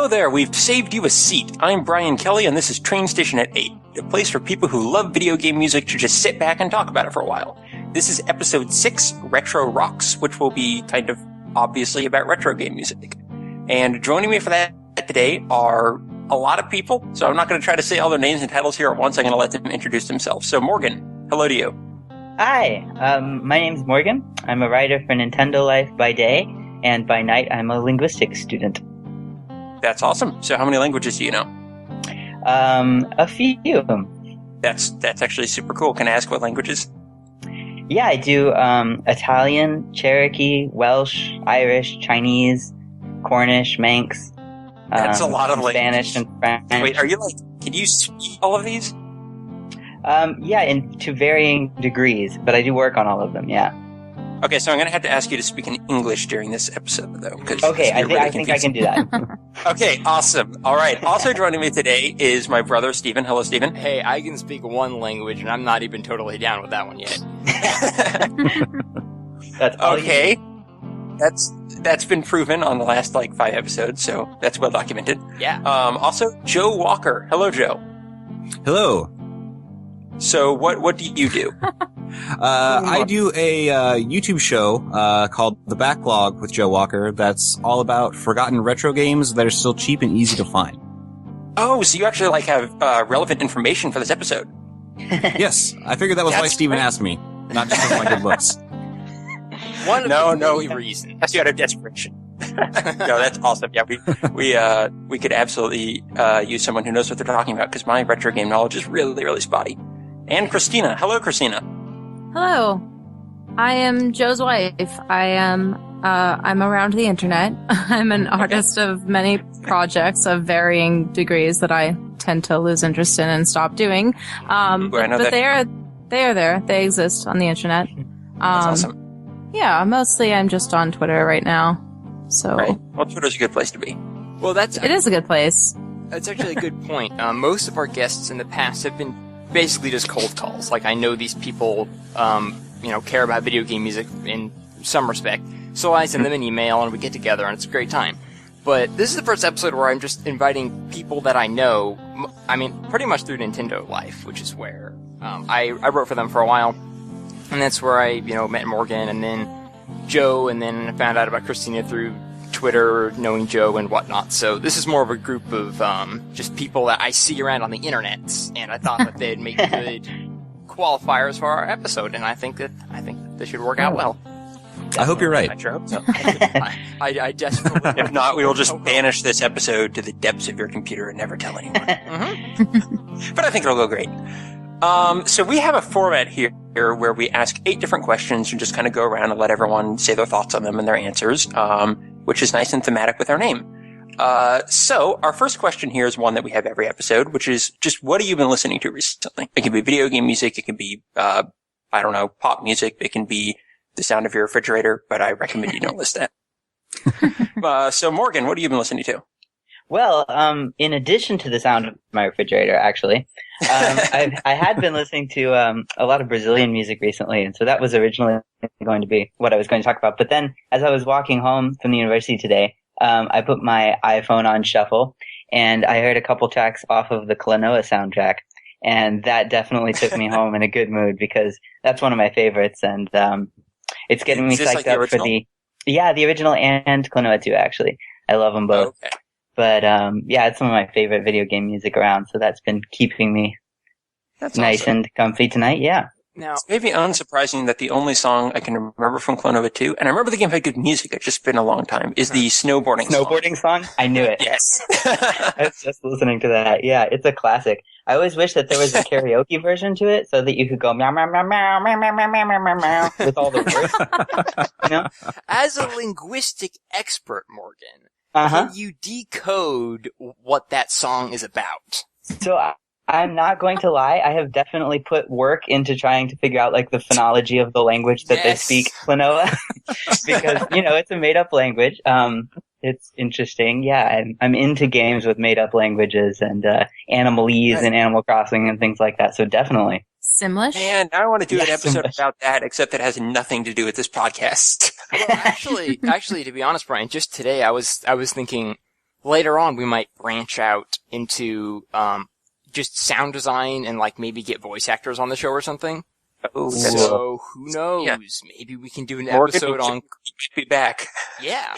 Hello there, we've saved you a seat. I'm Brian Kelly, and this is Train Station at 8, a place for people who love video game music to just sit back and talk about it for a while. This is episode 6, Retro Rocks, which will be kind of obviously about retro game music. And joining me for that today are a lot of people, so I'm not going to try to say all their names and titles here at once. I'm going to let them introduce themselves. So Morgan, hello to you. Hi, my name's Morgan. I'm a writer for Nintendo Life by day, and by night I'm a linguistics student. That's awesome. So how many languages do you know? A few of them. That's actually super cool. Can I ask what languages? Yeah, I do Italian, Cherokee, Welsh, Irish, Chinese, Cornish, Manx. That's a lot of Spanish languages. and French. Wait, can you speak all of these? Yeah, to varying degrees, but I do work on all of them, yeah. Okay, so I'm going to have to ask you to speak in English during this episode, though. Okay, I think I can do that. Okay, awesome. All right. Also joining me today is my brother, Steven. Hello, Steven. Hey, I can speak one language, and I'm not even totally down with that one yet. That's all okay. That's been proven on the last, 5 episodes, so that's well documented. Yeah. Also, Joe Walker. Hello, Joe. Hello. So, what do you do? I do a YouTube show called The Backlog with Joe Walker that's all about forgotten retro games that are still cheap and easy to find. Oh, so you actually have relevant information for this episode. Yes, I figured that was why Steven asked me, not just because of my good looks. One of the many reasons. That's out of desperation. No, that's awesome. Yeah, we could absolutely use someone who knows what they're talking about because my retro game knowledge is really, really spotty. And Christina. Hello, Christina. Hello. I am Joe's wife. I'm around the internet. I'm an artist of many projects of varying degrees that I tend to lose interest in and stop doing. But they are there. They exist on the internet. That's awesome. Yeah, mostly I'm just on Twitter right now. So. Right. Well, Twitter's a good place to be. Well, it is a good place. That's actually a good point. Most of our guests in the past have been basically just cold calls. I know these people, care about video game music in some respect. So I send them an email and we get together and it's a great time. But this is the first episode where I'm just inviting people that I know, pretty much through Nintendo Life, which is where, I wrote for them for a while. And that's where I, met Morgan and then Joe and then found out about Christina through Twitter, knowing Joe and whatnot. So this is more of a group of just people that I see around on the internet, and I thought that they'd make good qualifiers for our episode, and I think that this should work out well. I hope you're right. I sure hope so. I desperately. If not, we will just banish this episode to the depths of your computer and never tell anyone. Mm-hmm. But I think it'll go great. So we have a format here where we ask 8 different questions and just kind of go around and let everyone say their thoughts on them and their answers, which is nice and thematic with our name. So our first question here is one that we have every episode, which is just what have you been listening to recently? It can be video game music. It can be, pop music. It can be the sound of your refrigerator, but I recommend you don't list that. So Morgan, what have you been listening to? Well, in addition to the sound of my refrigerator, actually, I had been listening to a lot of Brazilian music recently, and so that was originally going to be what I was going to talk about. But then, as I was walking home from the university today, I put my iPhone on shuffle, and I heard a couple tracks off of the Klonoa soundtrack, and that definitely took me home in a good mood because that's one of my favorites, and it's getting me psyched up for the original and Klonoa 2, actually. I love them both. Okay. But, it's some of my favorite video game music around, so that's been keeping me nice and comfy tonight, yeah. Now, it's maybe unsurprising that the only song I can remember from Klonoa 2, and I remember the game had good music, it's just been a long time, is the snowboarding song? I knew it. Yes. I was just listening to that. Yeah, it's a classic. I always wish that there was a karaoke version to it so that you could go meow, meow, meow, meow, meow, meow, meow, meow, meow, meow, with all the words. As a linguistic expert, Morgan, can you decode what that song is about? So I'm not going to lie. I have definitely put work into trying to figure out the phonology of the language that they speak, Klonoa, because it's a made-up language. It's interesting. Yeah, I'm into games with made-up languages and Animalese and Animal Crossing and things like that. So definitely. Simlish? Man, I want to do an episode about that, except that it has nothing to do with this podcast. Well, actually, to be honest, Brian, just today I was thinking, later on we might branch out into just sound design and like maybe get voice actors on the show or something. Oh, So who knows? Yeah. Maybe we can do an Morgan episode on. should be back. Yeah.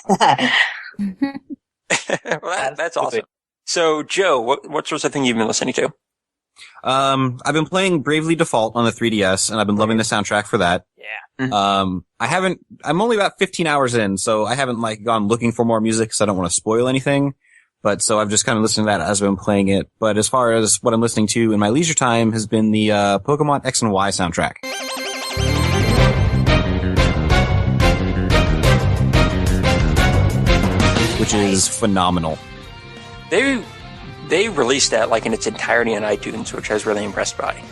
Well, that's awesome. So, Joe, what sorts of things you've been listening to? I've been playing Bravely Default on the 3DS, and I've been loving the soundtrack for that. Yeah. I'm only about 15 hours in, so I haven't like gone looking for more music because I don't want to spoil anything. But so I've just kind of listened to that as I've been playing it. But as far as what I'm listening to in my leisure time has been the Pokemon X and Y soundtrack. Which is phenomenal. They released that like in its entirety on iTunes, which I was really impressed by.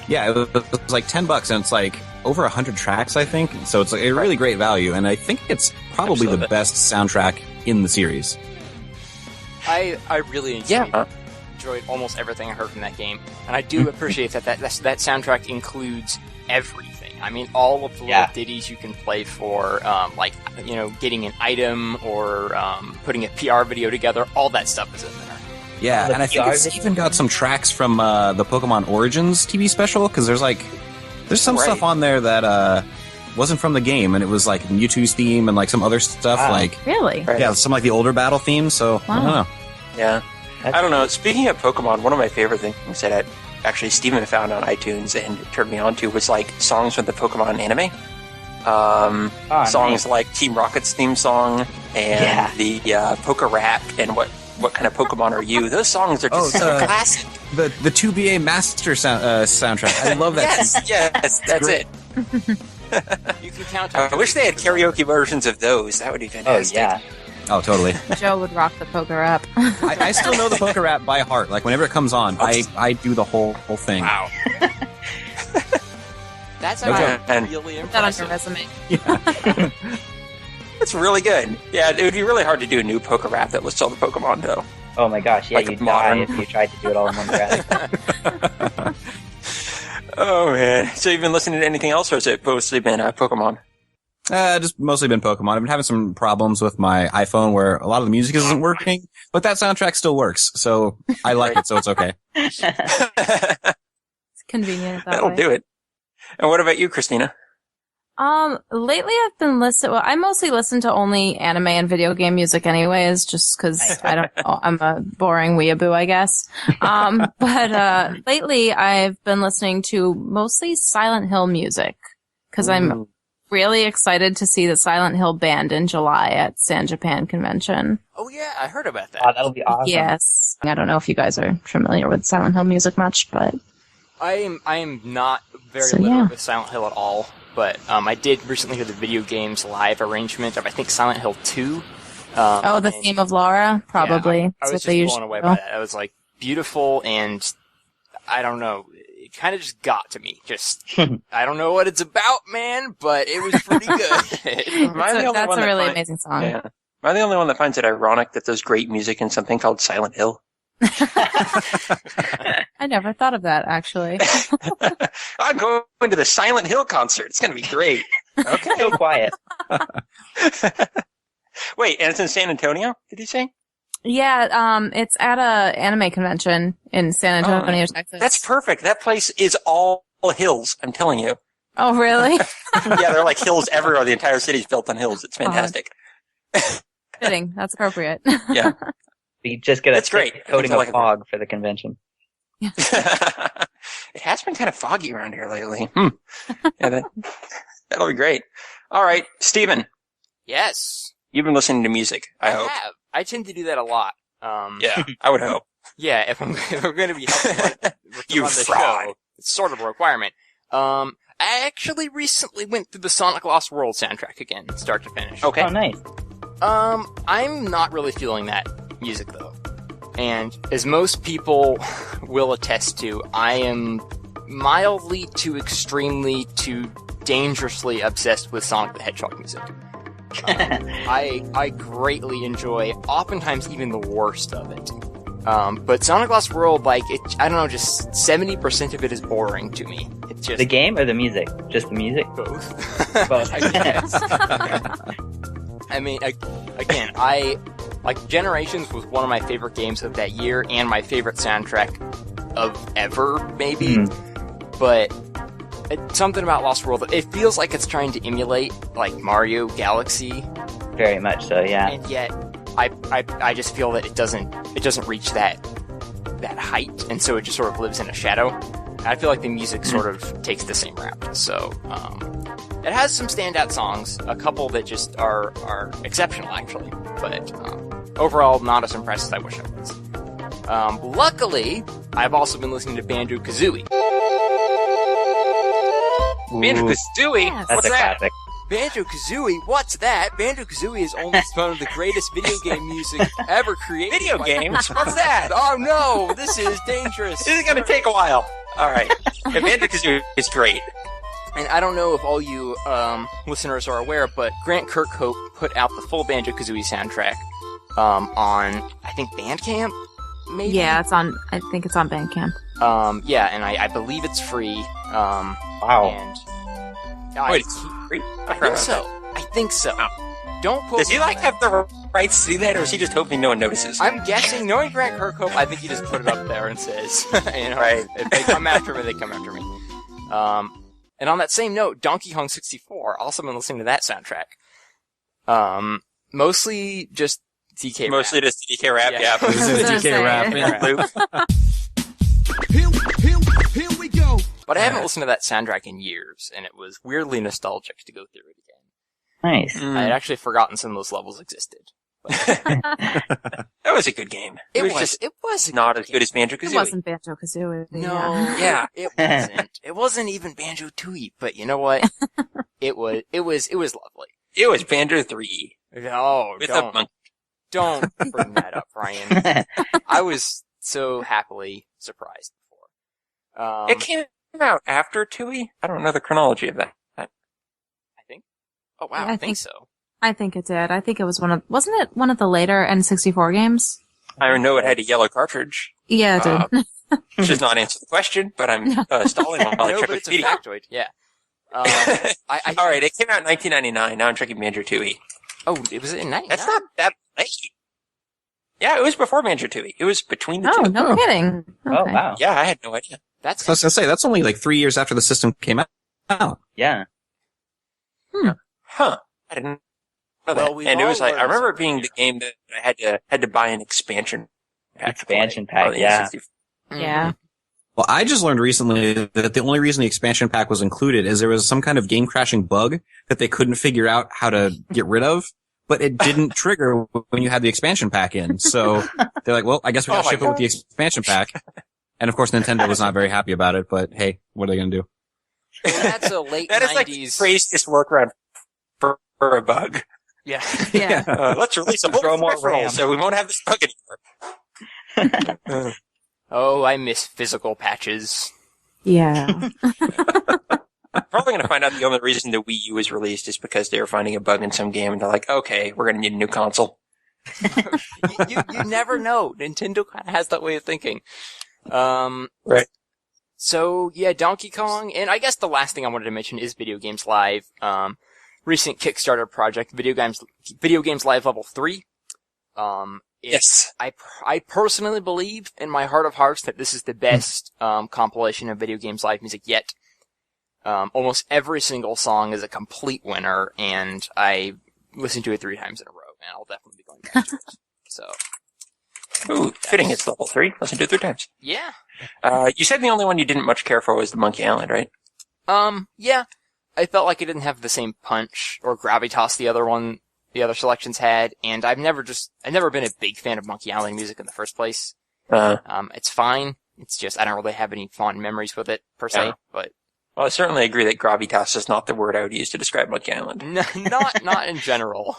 Yeah, it was like $10 and it's like over 100 tracks, I think. So it's like a really great value, and I think it's probably the best soundtrack in the series. I really enjoyed almost everything I heard from that game, and I do appreciate that soundtrack includes everything. I mean, all of the little ditties you can play for, like, you know, getting an item or putting a PR video together, all that stuff is in there. Yeah, and I think it's even got some tracks from the Pokemon Origins TV special, because there's some stuff on there that wasn't from the game, and it was like Mewtwo's theme and like some other stuff. Really? Yeah, some like the older battle themes, so I don't know. Yeah. I don't know. Speaking of Pokemon, one of my favorite things that actually Steven found on iTunes and turned me on to was like songs from the Pokemon anime. Songs like Team Rocket's theme song and the Poke Rap and what kind of Pokemon are you? Those songs are just classic. The 2BA Master soundtrack. I love that. Yes, that's it. You can count. I wish they had karaoke versions of those. That would be fantastic. Oh, yeah. Oh, totally. Joe would rock the Poke Rap. I still know the Poke Rap by heart. Like, whenever it comes on, I do the whole thing. Wow. That's really impressive. That on your resume. Yeah. It's really good. Yeah, it would be really hard to do a new Poke Rap that was still the Pokemon, though. Oh my gosh, yeah, Like you'd modern. die if you tried to do it all in one breath. Oh, man. So you've been listening to anything else, or has it mostly been Pokemon? Just mostly been Pokemon. I've been having some problems with my iPhone where a lot of the music isn't working, but that soundtrack still works, so I like it, so it's okay. It's convenient that That'll way. do it. And what about you, Christina? Lately I've been I mostly listen to only anime and video game music anyways, just cause I don't know, I'm a boring weeaboo, I guess. But lately I've been listening to mostly Silent Hill music, cause I'm really excited to see the Silent Hill band in July at San Japan Convention. Oh yeah, I heard about that. Oh, that'll be awesome. Yes. I don't know if you guys are familiar with Silent Hill music much, but I am not very literate with Silent Hill at all, but I did recently hear the video game's live arrangement of, I think, Silent Hill 2. the theme of Laura, probably. Yeah, I That's was what just they blown usually away do. by that. I was like, beautiful, and I don't know, it kind of just got to me. Just, I don't know what it's about, man, but it was pretty good. That's a really amazing song. Yeah. Am I the only one that finds it ironic that there's great music in something called Silent Hill? I never thought of that, actually. I'm going to the Silent Hill concert. It's going to be great. Okay. So quiet. Wait, and it's in San Antonio, did you say? Yeah, it's at a anime convention in San Antonio, Texas. That's perfect. That place is all hills, I'm telling you. Oh, really? Yeah, there are like hills everywhere. The entire city's built on hills. It's fantastic. Fitting. That's appropriate. Yeah. We just get a That's great. coating I think I of like it. fog for the convention. It has been kind of foggy around here lately. Yeah, that'll be great. All right, Steven, Yes. you've been listening to music, I hope. have. I tend to do that a lot. Yeah, I would hope. Yeah, if I'm going to be helping You run the fraud. show, it's sort of a requirement. I actually recently went through the Sonic Lost World soundtrack again, start to finish. Okay. Oh, nice. I'm not really feeling that music though. And as most people will attest to, I am mildly to extremely to dangerously obsessed with Sonic the Hedgehog music. I greatly enjoy, oftentimes even the worst of it. But Sonic Lost World, like, I don't know, just 70% of it is boring to me. It's just The game or the music? Just the music? both. Both. I guess. I mean, again, I Like, Generations was one of my favorite games of that year, and my favorite soundtrack of ever, maybe. But something about Lost World, it feels like it's trying to emulate, like, Mario Galaxy. Very much so, yeah. And yet, I just feel that it doesn't reach that height, and so it just sort of lives in a shadow. And I feel like the music sort of takes the same route. So, it has some standout songs, a couple that just are exceptional, actually. But, overall, not as impressed as I wish I was. Luckily, I've also been listening to Banjo-Kazooie. Banjo-Kazooie? Yes. That's What's a that? classic. Banjo-Kazooie? What's that? Banjo-Kazooie is almost one of the greatest video game music ever created. Video games? What's that? Oh no, this is dangerous. This is gonna take a while. Alright. Banjo-Kazooie is great. And I don't know if all you listeners are aware, but Grant Kirkhope put out the full Banjo-Kazooie soundtrack on, I think, Bandcamp? Maybe? Yeah, I think it's on Bandcamp. Yeah, and I believe it's free. Wow. And Wait, it's free? I think so. I think so. Don't quote Does he me like on have the rights to do that, or is he just hoping no one notices? I'm guessing, knowing Grant Kirkhope, I think he just put it up there and says, you know, Right. if they come after me, they come after me. And on that same note, Donkey Kong 64, also been listening to that soundtrack. Mostly just DK Mostly rap. just DK rap, yeah. I was gonna say. Here we go. But I haven't listened to that soundtrack in years, and it was weirdly nostalgic to go through it again. Nice. I had actually forgotten some of those levels existed. That was a good game. It was a not good as game. good as Banjo-Kazooie. It wasn't Banjo-Kazooie. No, Yeah. it wasn't. It wasn't even Banjo-Tooie, but you know what? It was lovely. It was Banjo 3 No, with a don't. monkey. Don't bring that up, Ryan. I was so happily surprised before. It came out after Tooie? I don't know the chronology of that. I think. Oh wow, Yeah, I think so. I think it did. I think it was wasn't it one of the later N64 games? I know it had a yellow cartridge, Yeah, it did. which does not answer the question, but I'm stalling while I No, check but it's a Wikipedia. factoid. Yeah. I Alright, it came out in 1999. Now I'm checking Banjo Tooie. Oh, it was in 99. That's not that late. Yeah, it was before Banjo Tooie. It was between the Oh, two. no kidding. Oh, Okay. wow. Yeah, I had no idea. That's So I was gonna say, that's only like 3 years after the system came out. Yeah. Huh. I didn't know Well, that. we've And it was all like, I learned remember it something being the game that I had to buy an expansion pack. to play Expansion pack, on the yeah. N64. Yeah. Well, I just learned recently that the only reason the expansion pack was included is there was some kind of game crashing bug that they couldn't figure out how to get rid of, but it didn't trigger when you had the expansion pack in. So they're like, well, I guess we gotta Oh my ship it with the expansion pack. And of course, Nintendo was not very happy about it, but hey, what are they gonna do? Well, that's a late That is like the 90s. craziest workaround for a bug. Yeah. Yeah. Let's release a whole Throw more peripheral RAM. so we won't have this bug anymore. Oh, I miss physical patches. Yeah. Probably going to find out the only reason the Wii U was released is because they were finding a bug in some game and they're like, okay, we're going to need a new console. you never know. Nintendo kind of has that way of thinking. Right. So, yeah, Donkey Kong, and I guess the last thing I wanted to mention is Video Games Live. Recent Kickstarter project, Video Games Live Level 3. Yes. I personally believe in my heart of hearts that this is the best compilation of Video Games Live music yet. Almost every single song is a complete winner, and I listened to it 3 times in a row, and I'll definitely be going back to it. So, Ooh, fitting it's level 3. Listen to it 3 times. yeah. You said the only one you didn't much care for was the Monkey Island, right? Yeah. I felt like it didn't have the same punch or gravitas the other selections had, and I've never been a big fan of Monkey Island music in the first place. It's fine. It's just, I don't really have any fond memories with it, per se, Yeah. but. Well, I certainly agree that gravitas is not the word I would use to describe Monkey Island. Not in general.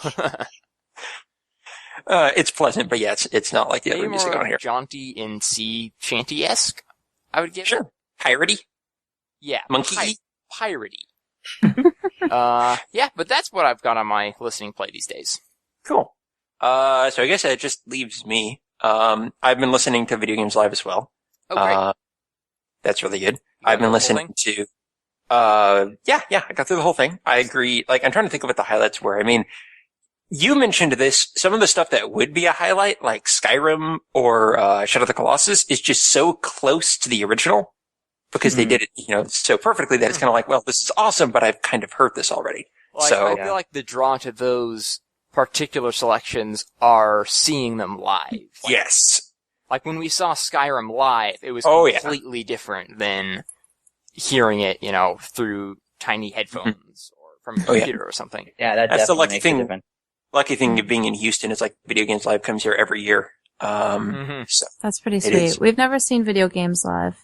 It's pleasant, but yeah, it's not like the Maybe other music more on here. jaunty and sea shanty-esque, I would give it. Sure. Piratey? Yeah. Monkey? Piratey. Yeah, but that's what I've got on my listening play these days. Cool. So I guess that just leaves me. I've been listening to Video Games Live as well. Oh, great. That's really good. You got I've been the whole listening to, yeah, I got through the whole thing. I agree. Like, I'm trying to think of what the highlights were. I mean, you mentioned this, some of the stuff that would be a highlight, like Skyrim or Shadow of the Colossus, is just so close to the original because they did it, so perfectly that it's kind of like, well, this is awesome, but I've kind of heard this already. Well, So I feel like the draw to those particular selections are seeing them live. yes. Like when we saw Skyrim live, it was completely different than hearing it, through tiny headphones or from a computer or something. Yeah, that's the definitely lucky makes a thing. difference. Lucky thing of being in Houston is like Video Games Live comes here every year. So That's pretty It sweet. is. We've never seen video games live.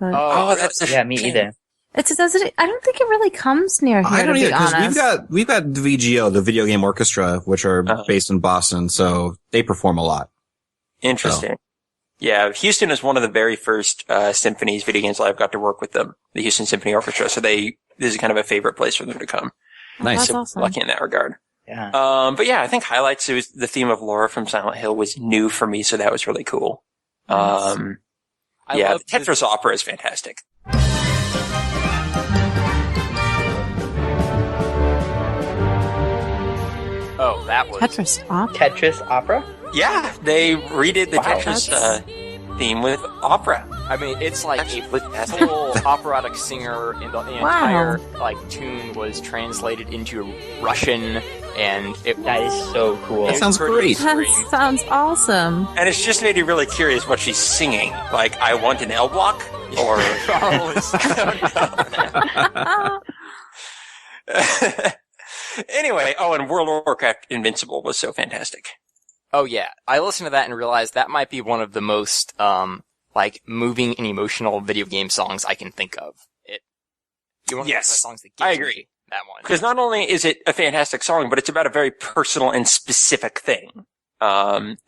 But that's a Yeah, me shame. either. I don't think it really comes near here, I don't to either, be because honest. we've got the VGO, the Video Game Orchestra, which are based in Boston, so they perform a lot. Interesting. Yeah, Houston is one of the very first symphonies Video Games Live got to work with them, the Houston Symphony Orchestra. So this is kind of a favorite place for them to come. Nice. That's So awesome. lucky in that regard. Yeah. But yeah, I think highlights, it was the theme of Laura from Silent Hill was new for me, so that was really cool. Nice. I Yeah, love the Tetris opera is fantastic. Oh, that was... Tetris Opera. Tetris Opera? Yeah, they redid the Wow. Tetris theme with opera. I mean, it's like Actually, a fantastic. full operatic singer, and the entire tune was translated into Russian, and That is so cool. That sounds pretty great. extreme. That sounds awesome. And it's just made you really curious what she's singing. Like, I want an L block? Or... Anyway, and World of Warcraft Invincible was so fantastic. Oh yeah, I listened to that and realized that might be one of the most moving and emotional video game songs I can think of. One of Yes, those songs that I gets agree. me, that one. Because not only is it a fantastic song, but it's about a very personal and specific thing.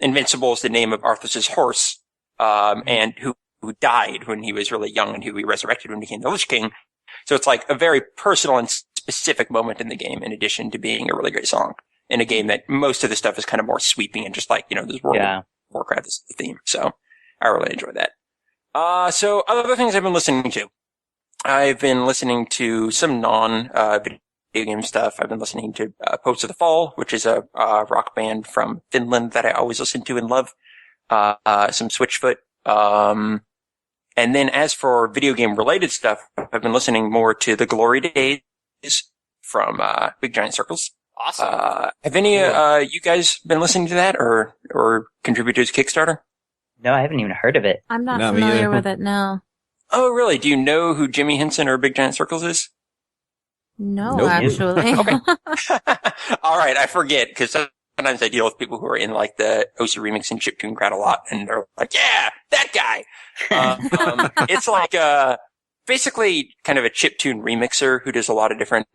Invincible is the name of Arthas' horse, and who died when he was really young and who he resurrected when he became the Lich King. So it's like a very personal and specific moment in the game, in addition to being a really great song. In a game that most of the stuff is kind of more sweeping and just like, this World of Warcraft is the theme. So I really enjoy that. So other things I've been listening to. I've been listening to some video game stuff. I've been listening to Popes of the Fall, which is a rock band from Finland that I always listen to and love. Some Switchfoot. And then as for video game related stuff, I've been listening more to The Glory Days from Big Giant Circles. Awesome. Have any you guys been listening to that or contributed to Kickstarter? No, I haven't even heard of it. I'm not No, me familiar either. with it, no. Oh, really? Do you know who Jimmy Henson or Big Giant Circles is? No, Nope. actually. Okay. All right, I forget because sometimes I deal with people who are in like the OC Remix and chiptune crowd a lot, and they're like, "Yeah, that guy." It's like basically kind of a chiptune remixer who does a lot of different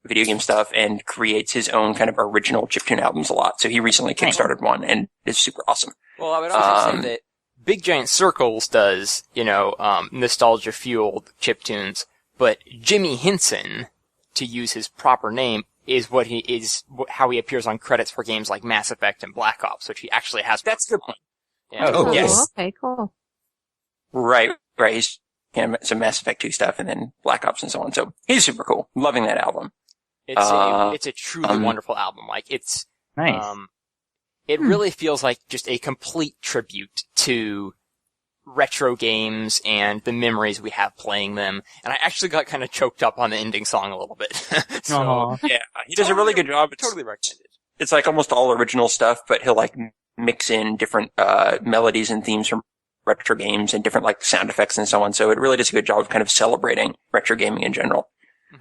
video game stuff and creates his own kind of original chiptune albums a lot. So he recently kickstarted one, and it's super awesome. Well, I would also say that Big Giant Circles does, nostalgia-fueled chiptunes, but Jimmy Henson, to use his proper name, is how he appears on credits for games like Mass Effect and Black Ops, which he actually has. That's a good point. Yeah. Oh, yes. Okay, cool. Right. He's some Mass Effect 2 stuff and then Black Ops and so on. So he's super cool. Loving that album. It's a truly wonderful album. Like it's Nice. It really feels like just a complete tribute to retro games and the memories we have playing them. And I actually got kind of choked up on the ending song a little bit. So Aw. Yeah, he does a really good job. It's, totally recommended. it's like almost all original stuff, but he'll like mix in different melodies and themes from retro games and different like sound effects and so on. So it really does a good job of kind of celebrating retro gaming in general.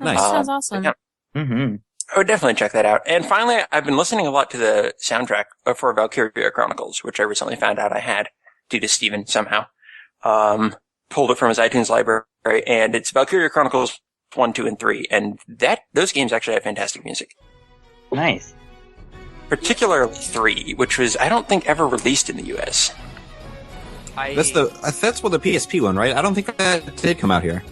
Nice. That sounds awesome. Yeah. Mm-hmm. I would definitely check that out. And finally, I've been listening a lot to the soundtrack for Valkyria Chronicles, which I recently found out I had due to Steven somehow. Pulled it from his iTunes library, and it's Valkyria Chronicles 1, 2, and 3. And those games actually have fantastic music. Nice. Particularly 3, which was, I don't think, ever released in the US. That's the PSP one, right? I don't think that did come out here.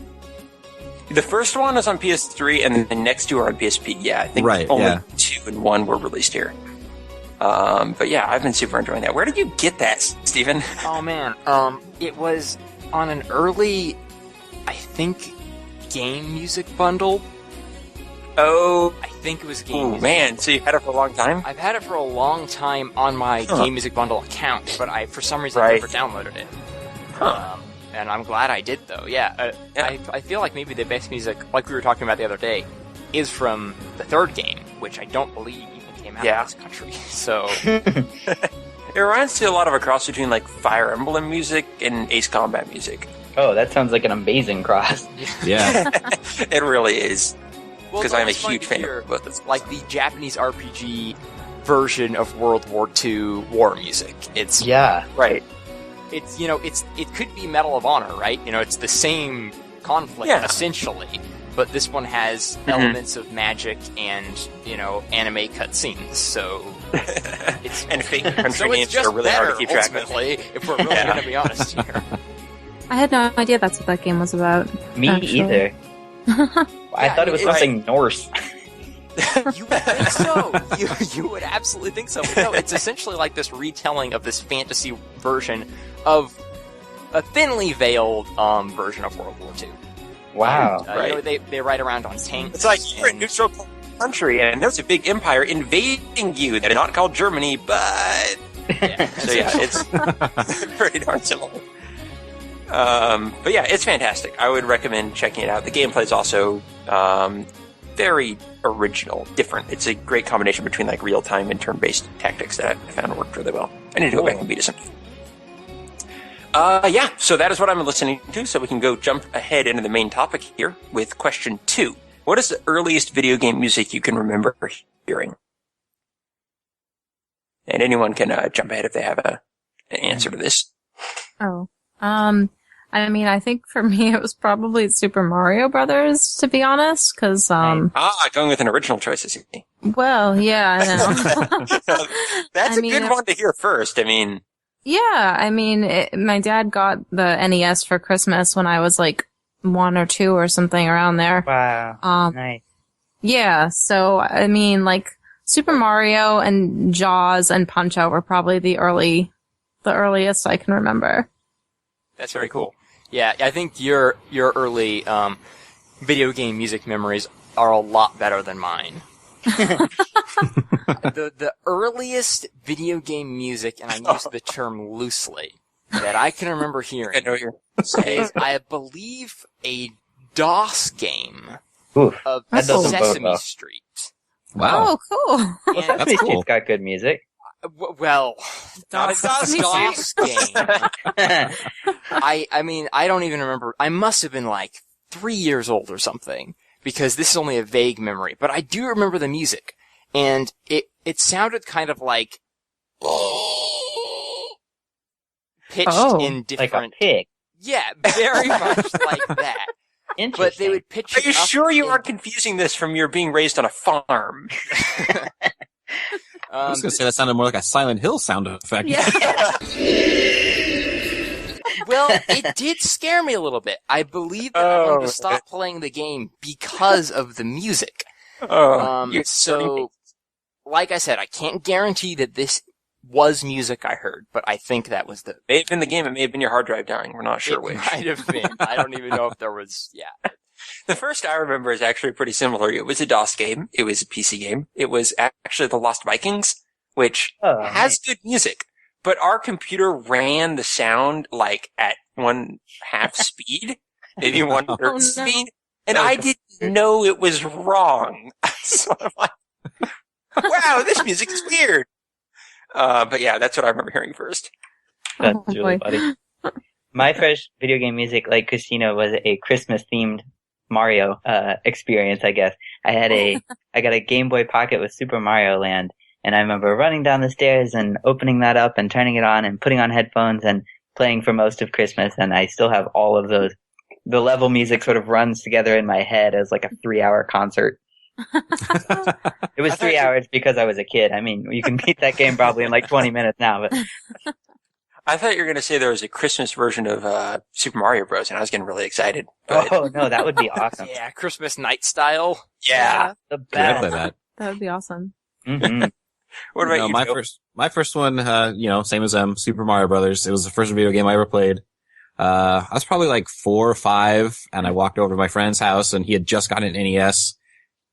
The first one is on PS3, and then the next two are on PSP. Yeah, I think Right, only yeah. 2 and 1 were released here. But yeah, I've been super enjoying that. Where did you get that, Steven? Oh man, it was on an early, I think, game music bundle. Oh, I think it was Game ooh, Music. man. So you had it for a long time? I've had it for a long time on my Game Music Bundle account, but for some reason, Right. never downloaded it. Huh. And I'm glad I did, though. Yeah, I feel like maybe the best music, like we were talking about the other day, is from the third game, which I don't believe even came out Yeah. of this country. So, It reminds me a lot of a cross between like Fire Emblem music and Ace Combat music. Oh, that sounds like an amazing cross. Yeah. It really is. well, Because it's I'm a always fun huge to fan hear, of both those. like the Japanese RPG version of World War II war music. It's Yeah. Right. it's it could be Medal of Honor, right? It's the same conflict Yeah. essentially, but this one has elements of magic and anime cutscenes. So it's And fake country so names it's just are really better, hard to keep track of. ultimately, if we're really Yeah. going to be honest here. I had no idea that's what that game was about. Me Actually. either. I Yeah, thought it was it's- something Norse. You would think so. You would absolutely think so. But no, it's essentially like this retelling of this fantasy version of a thinly veiled version of World War II. Wow. Right. They ride around on tanks. It's like you're a and- neutral country, and there's a big empire invading you that is not called Germany, but Yeah. so yeah, it's pretty darn similar. But yeah, it's fantastic. I would recommend checking it out. The gameplay is also very original, different. It's a great combination between like real time and turn based tactics that I found worked really well. I need to go back and beat it sometime. Yeah, so that is what I'm listening to. So we can go jump ahead into the main topic here with question 2. What is the earliest video game music you can remember hearing? And anyone can jump ahead if they have an answer to this. Oh. I mean, I think for me it was probably Super Mario Brothers, to be honest, because, Going with an original choice, I see. well, yeah, I know. That's I a mean, good if- one to hear first. I mean, Yeah, I mean, my dad got the NES for Christmas when I was like 1 or 2 or something around there. Wow. Nice. Yeah, so, I mean, like, Super Mario and Jaws and Punch-Out were probably the earliest I can remember. That's very cool. Yeah, I think your early video game music memories are a lot better than mine. The earliest video game music, and I use the term loosely, that I can remember I hearing know you're saying. is, I believe, a DOS game Oof. of That doesn't bode Sesame well. Street. Wow. Oh, cool. Well, Sesame That's cool. Street's got good music. Well, not a Sesame DOS game. I mean, I don't even remember. I must have been like 3 years old or something, because this is only a vague memory. But I do remember the music, and it sounded kind of like pitched Oh. in Like a different. pig. Yeah, very much like that. Interesting. But they would pitch Are it you up sure you in- aren't confusing this from your being raised on a farm? I was going to say that sounded more like a Silent Hill sound effect. Yeah. Well, it did scare me a little bit. I believe that I wanted to stop playing the game because of the music. You're So, like I said, I can't guarantee that this was music I heard, but I think that was the. may have been the game. It may have been your hard drive dying. We're not sure It which. might have been. I don't even know if there was. Yeah. The first I remember is actually pretty similar. It was a DOS game. It was a PC game. It was actually The Lost Vikings, which Oh, has nice. good music, but our computer ran the sound like at 1/2 speed, maybe 1/3 Oh, no. speed, and I didn't know it was wrong. So I'm like, wow, this music is weird. But yeah, that's what I remember hearing first. That's Oh, really boy. funny. My first video game music, like Christina, was a Christmas-themed Mario experience, I guess. I got a Game Boy Pocket with Super Mario Land, and I remember running down the stairs and opening that up and turning it on and putting on headphones and playing for most of Christmas, and I still have all of those. The level music sort of runs together in my head as like a 3-hour concert. It was 3 hours because I was a kid. I mean, you can beat that game probably in like 20 minutes now, but I thought you were going to say there was a Christmas version of Super Mario Bros., and I was getting really excited. But oh no, that would be awesome. Yeah, Christmas night style. yeah. The I'd best. play that. That would be awesome. hmm What about No, you, my Joe? first one, same as them, Super Mario Brothers. It was the first video game I ever played. I was probably like 4 or 5, and I walked over to my friend's house, and he had just gotten an NES,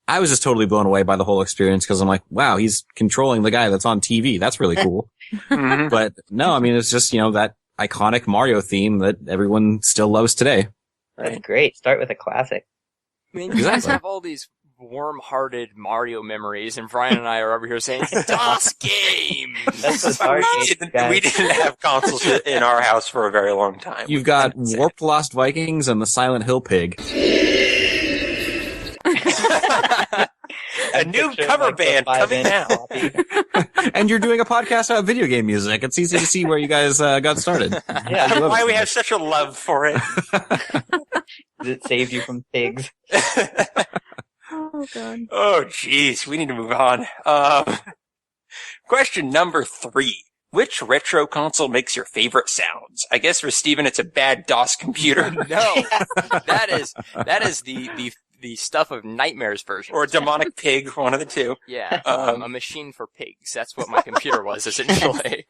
I was just totally blown away by the whole experience because I'm like, wow, he's controlling the guy that's on TV. That's really cool. But no, I mean, it's just, that iconic Mario theme that everyone still loves today. That's great. Start with a classic. I mean, you guys have all these warm-hearted Mario memories, and Brian and I are over here saying, DOS game! That's what We didn't have consoles in our house for a very long time. You've got Warped Lost Vikings and the Silent Hill Pig. A new cover band coming out. And you're doing a podcast about video game music. It's easy to see where you guys got started. Yeah, that's why we have such a love for it. It saved you from pigs. Oh, God. Oh, jeez. We need to move on. Question number 3. Which retro console makes your favorite sounds? I guess for Steven, it's a bad DOS computer. No, that is the stuff of Nightmares version. Or a demonic pig, one of the two. Yeah, a machine for pigs. That's what my computer was, essentially.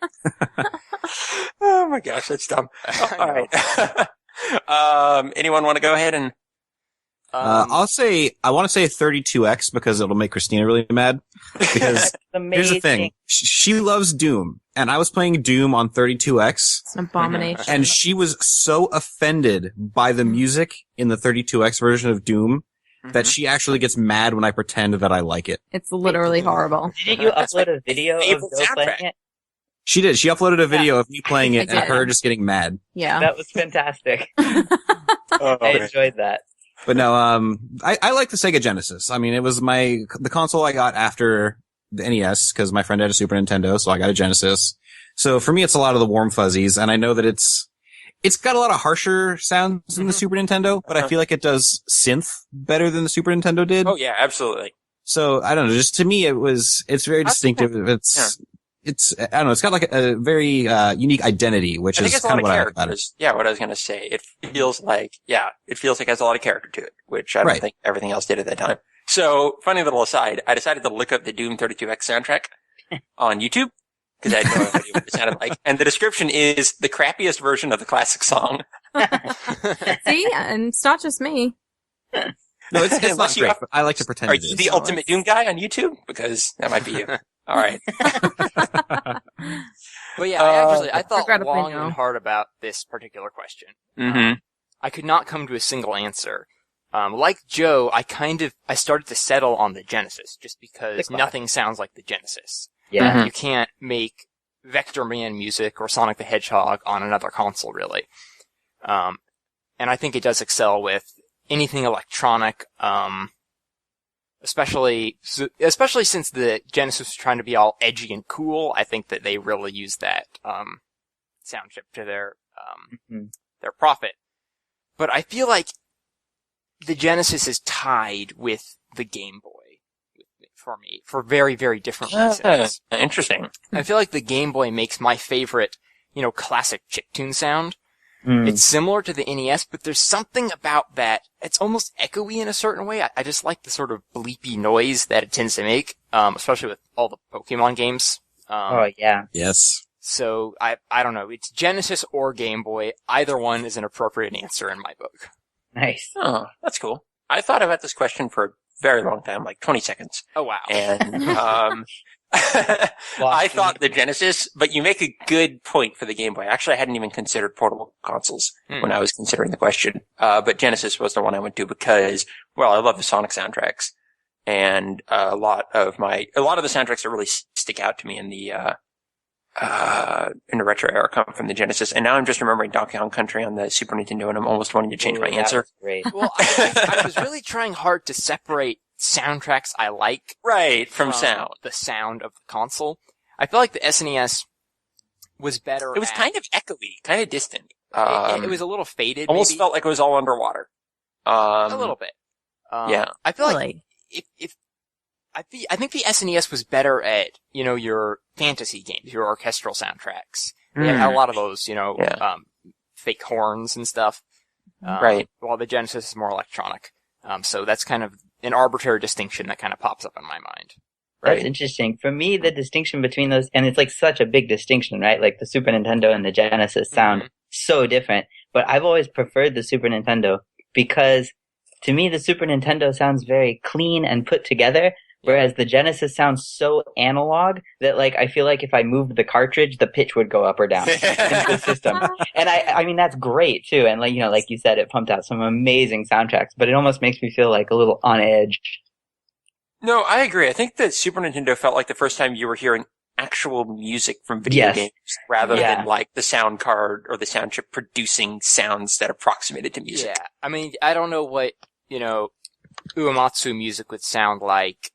Oh my gosh, that's dumb. All right. Anyone want to go ahead and... I want to say 32X because it'll make Christina really mad. Because here's the thing. She loves Doom. And I was playing Doom on 32X. It's an abomination. And she was so offended by the music in the 32X version of Doom that she actually gets mad when I pretend that I like it. It's literally horrible. Didn't you upload a video of Joe playing it? She did. She uploaded a video of me playing it and her just getting mad. Yeah. That was fantastic. I enjoyed that. But no, I like the Sega Genesis. I mean, it was the console I got after the NES because my friend had a Super Nintendo, so I got a Genesis. So for me, it's a lot of the warm fuzzies, and I know that it's got a lot of harsher sounds than the Super Nintendo, but I feel like it does synth better than the Super Nintendo did. Oh yeah, absolutely. So I don't know, just to me, it's very distinctive. It's I don't know, it's got like a very unique identity, which is kind of what I like about it. Yeah, what I was gonna say. It feels like it has a lot of character to it, which I don't think everything else did at that time. So, funny little aside, I decided to look up the Doom 32X soundtrack on YouTube, because I had no idea what it sounded like. And the description is the crappiest version of the classic song. See? And it's not just me. No, it's not great, but I like to pretend Are it is. you the ultimate Doom guy on YouTube? Because that might be you. All right. But yeah, I thought long and hard about this particular question. Mm-hmm. I could not come to a single answer. Like Joe, I started to settle on the Genesis, just because nothing sounds like the Genesis. Yeah. You can't make Vector Man music or Sonic the Hedgehog on another console, really. And I think it does excel with anything electronic, especially since the Genesis was trying to be all edgy and cool. I think that they really used that, sound chip to their profit. But I feel like the Genesis is tied with the Game Boy for me, for very, very different reasons. Interesting. I feel like the Game Boy makes my favorite, classic chiptune sound. It's similar to the NES, but there's something about that. It's almost echoey in a certain way. I just like the sort of bleepy noise that it tends to make, especially with all the Pokemon games. Oh, yeah. Yes. So, I don't know. It's Genesis or Game Boy. Either one is an appropriate answer in my book. Nice. Oh, that's cool. I thought about this question for a very long time, like 20 seconds. Oh, wow. And, I thought the Genesis, but you make a good point for the Game Boy. Actually, I hadn't even considered portable consoles when I was considering the question. But Genesis was the one I went to because, well, I love the Sonic soundtracks. And a lot of the soundtracks that really stick out to me in the retro era come from the Genesis. And now I'm just remembering Donkey Kong Country on the Super Nintendo, and I'm almost wanting to change my answer. Great. Well, I was really trying hard to separate soundtracks I like from sound. The sound of the console. I feel like the SNES was better. It was kind of echoey, kind of distant. It was a little faded. Almost felt like it was all underwater. A little bit. Yeah. I feel like I think the SNES was better at, your fantasy games, your orchestral soundtracks. They had a lot of those, fake horns and stuff. Right. While the Genesis is more electronic. So that's kind of an arbitrary distinction that kind of pops up in my mind. That's interesting. For me, the distinction between those, and it's like such a big distinction, right? Like the Super Nintendo and the Genesis sound so different. But I've always preferred the Super Nintendo because to me, the Super Nintendo sounds very clean and put together, whereas the Genesis sounds so analog that, like, I feel like if I moved the cartridge, the pitch would go up or down into the system. And I mean, that's great too. And like, you know, like you said, it pumped out some amazing soundtracks, but it almost makes me feel like a little on edge. No, I agree. I think that Super Nintendo felt like the first time you were hearing actual music from video games rather than like the sound card or the sound chip producing sounds that approximated to music. Yeah. I mean, I don't know what, you know, Uematsu music would sound like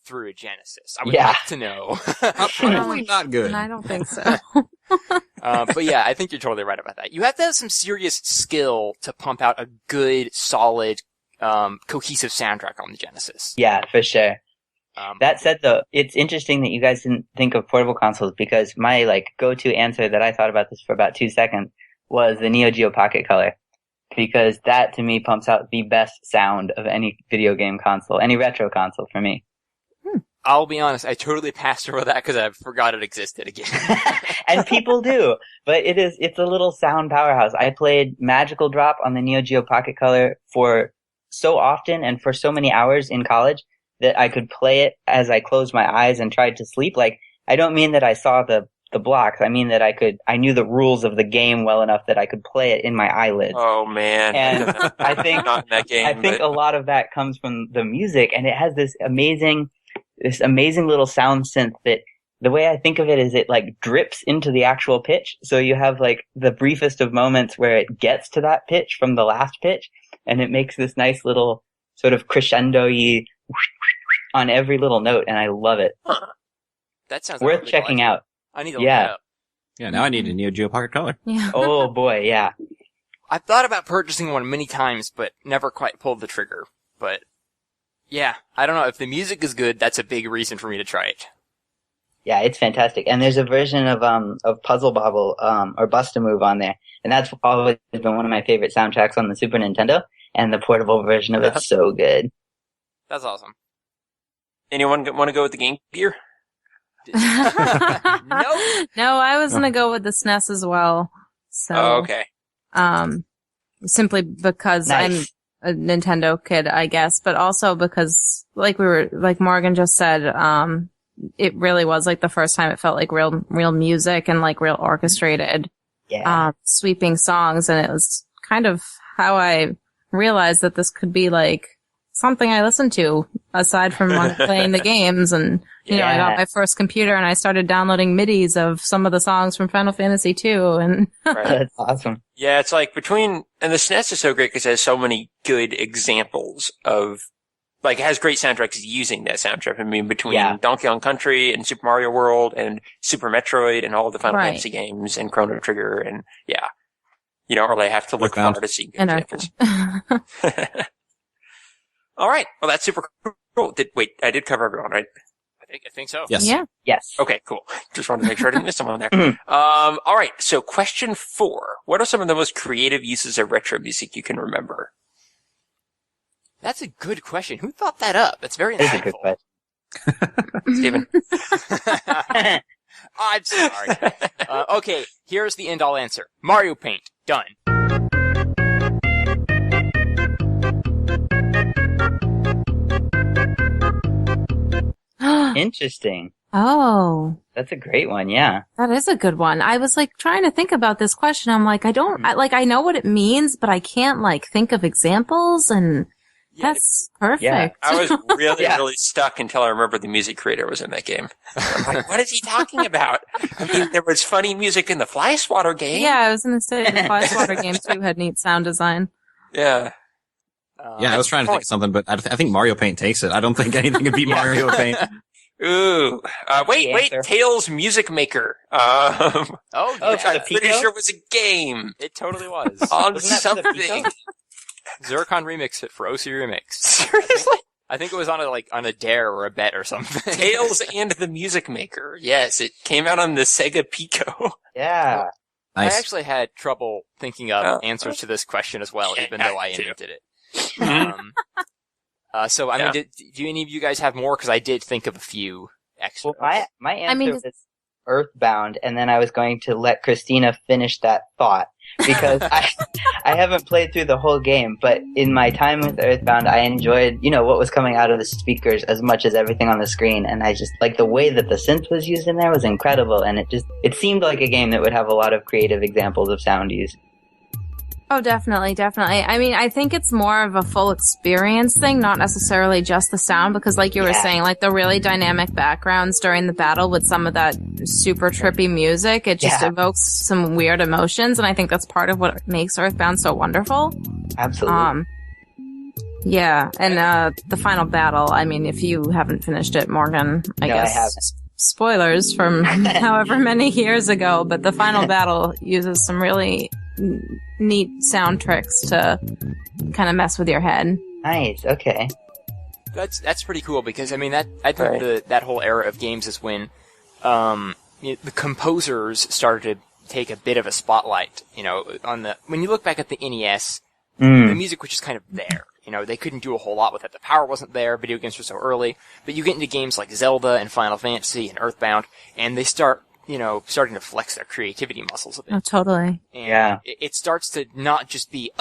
through a Genesis. I would like to know. Probably not good. I don't think so. But yeah, I think you're totally right about that. You have to have some serious skill to pump out a good, solid, cohesive soundtrack on the Genesis. Yeah, for sure. That said, though, it's interesting that you guys didn't think of portable consoles, because my like go-to answer that I thought about this for about 2 seconds was the Neo Geo Pocket Color, because that to me pumps out the best sound of any video game console, any retro console for me. I'll be honest, I totally passed over that because I forgot it existed again. And people do, but it's a little sound powerhouse. I played Magical Drop on the Neo Geo Pocket Color for so often and for so many hours in college that I could play it as I closed my eyes and tried to sleep. Like, I don't mean that I saw the blocks. I mean that I knew the rules of the game well enough that I could play it in my eyelids. Oh man. And I think, not in that game, a lot of that comes from the music, and it has this amazing little sound synth that the way I think of it is it like drips into the actual pitch. So you have like the briefest of moments where it gets to that pitch from the last pitch, and it makes this nice little sort of crescendo-y on every little note, and I love it. Huh. That sounds worth checking out. I need to look it up. Yeah, now I need a Neo Geo Pocket Color. Yeah. Oh boy, yeah. I've thought about purchasing one many times, but never quite pulled the trigger. But yeah, I don't know. If the music is good, that's a big reason for me to try it. Yeah, it's fantastic. And there's a version of Puzzle Bobble, or Bust-A-Move on there. And that's always been one of my favorite soundtracks on the Super Nintendo. And the portable version of it's so good. That's awesome. Anyone want to go with the Game Gear? Nope. No, I was gonna go with the SNES as well. So, okay. Simply because I'm a Nintendo kid, I guess, but also because, like Morgan just said, it really was like the first time it felt like real music and like real orchestrated, sweeping songs, and it was kind of how I realized that this could be like something I listened to aside from playing the games. And you know, I got my first computer and I started downloading MIDIs of some of the songs from Final Fantasy II, and That's awesome. Yeah, it's like and the SNES is so great because it has so many good examples of, like, it has great soundtracks using that soundtrack. I mean, between Donkey Kong Country and Super Mario World and Super Metroid and all of the Final Fantasy games and Chrono Trigger, and you don't really have to look far to see good examples. All right. Well, that's super cool. I did cover everyone, right? I think so. Yes. Yeah. Yes. Okay, cool. Just wanted to make sure I didn't miss someone there. All right. So question 4. What are some of the most creative uses of retro music you can remember? That's a good question. Who thought that up? That's very That's a good insightful. question. Steven. I'm sorry. Okay, here's the end-all answer. Mario Paint. Done. Interesting. oh, That's a great one, yeah. that is a good one. I was like trying to think about this question. I'm like, I know what it means, but I can't like think of examples, and that's perfect. Yeah. I was really stuck until I remembered the music creator was in that game. I'm like, what is he talking about? I mean, there was funny music in the Fly Swatter game. Yeah, I was going to say the Fly Swatter game too had neat sound design. Yeah. I was trying to think of something, but I think Mario Paint takes it. I don't think anything could beat Mario Paint. Ooh. Wait. Tails Music Maker. I'm pretty sure it was a game. It totally was. On Wasn't that for the something. Pico? Zircon remixed it for OC Remix. Seriously? I think it was on a dare or a bet or something. Tails and the Music Maker. Yes, it came out on the Sega Pico. Yeah. Nice. I actually had trouble thinking of answers to this question as well, even though I invented it. So, I mean, do any of you guys have more? Because I did think of a few extra. Well, my answer Earthbound, and then I was going to let Christina finish that thought because I haven't played through the whole game, but in my time with Earthbound, I enjoyed, what was coming out of the speakers as much as everything on the screen, and I just, like, the way that the synth was used in there was incredible, and it seemed like a game that would have a lot of creative examples of sound use. Oh, definitely, definitely. I mean, I think it's more of a full experience thing, not necessarily just the sound, because like you were saying, like the really dynamic backgrounds during the battle with some of that super trippy music, it just evokes some weird emotions, and I think that's part of what makes Earthbound so wonderful. Absolutely. Yeah, and the final battle, I mean, if you haven't finished it, Morgan, I guess spoilers from however many years ago, but the final battle uses some really neat sound tricks to kind of mess with your head. Nice. Okay. That's pretty cool because I mean I think that whole era of games is when the composers started to take a bit of a spotlight. When you look back at the NES, the music was just kind of there. They couldn't do a whole lot with it. The power wasn't there. Video games were so early. But you get into games like Zelda and Final Fantasy and Earthbound, and they start starting to flex their creativity muscles a bit. Oh, totally. And it starts to not just be,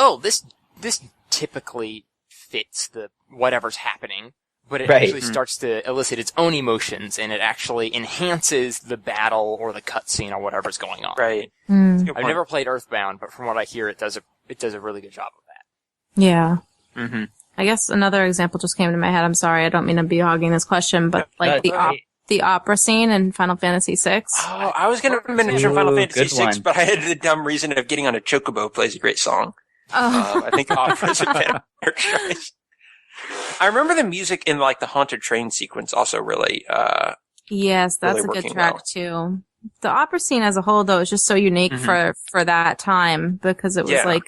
this typically fits the whatever's happening, but it actually starts to elicit its own emotions, and it actually enhances the battle or the cutscene or whatever's going on. Right. I've never played Earthbound, but from what I hear, it does a really good job of that. Yeah. Mm-hmm. I guess another example just came to my head. I'm sorry, I don't mean to be hogging this question, but like the opera scene in Final Fantasy VI. Oh, I was going to mention Final Fantasy VI, but I had the dumb reason of getting on a chocobo plays a great song. I think opera's a better choice. I remember the music in like the Haunted Train sequence also really. Yes, that's really a good track too. The opera scene as a whole, though, is just so unique for that time because it was like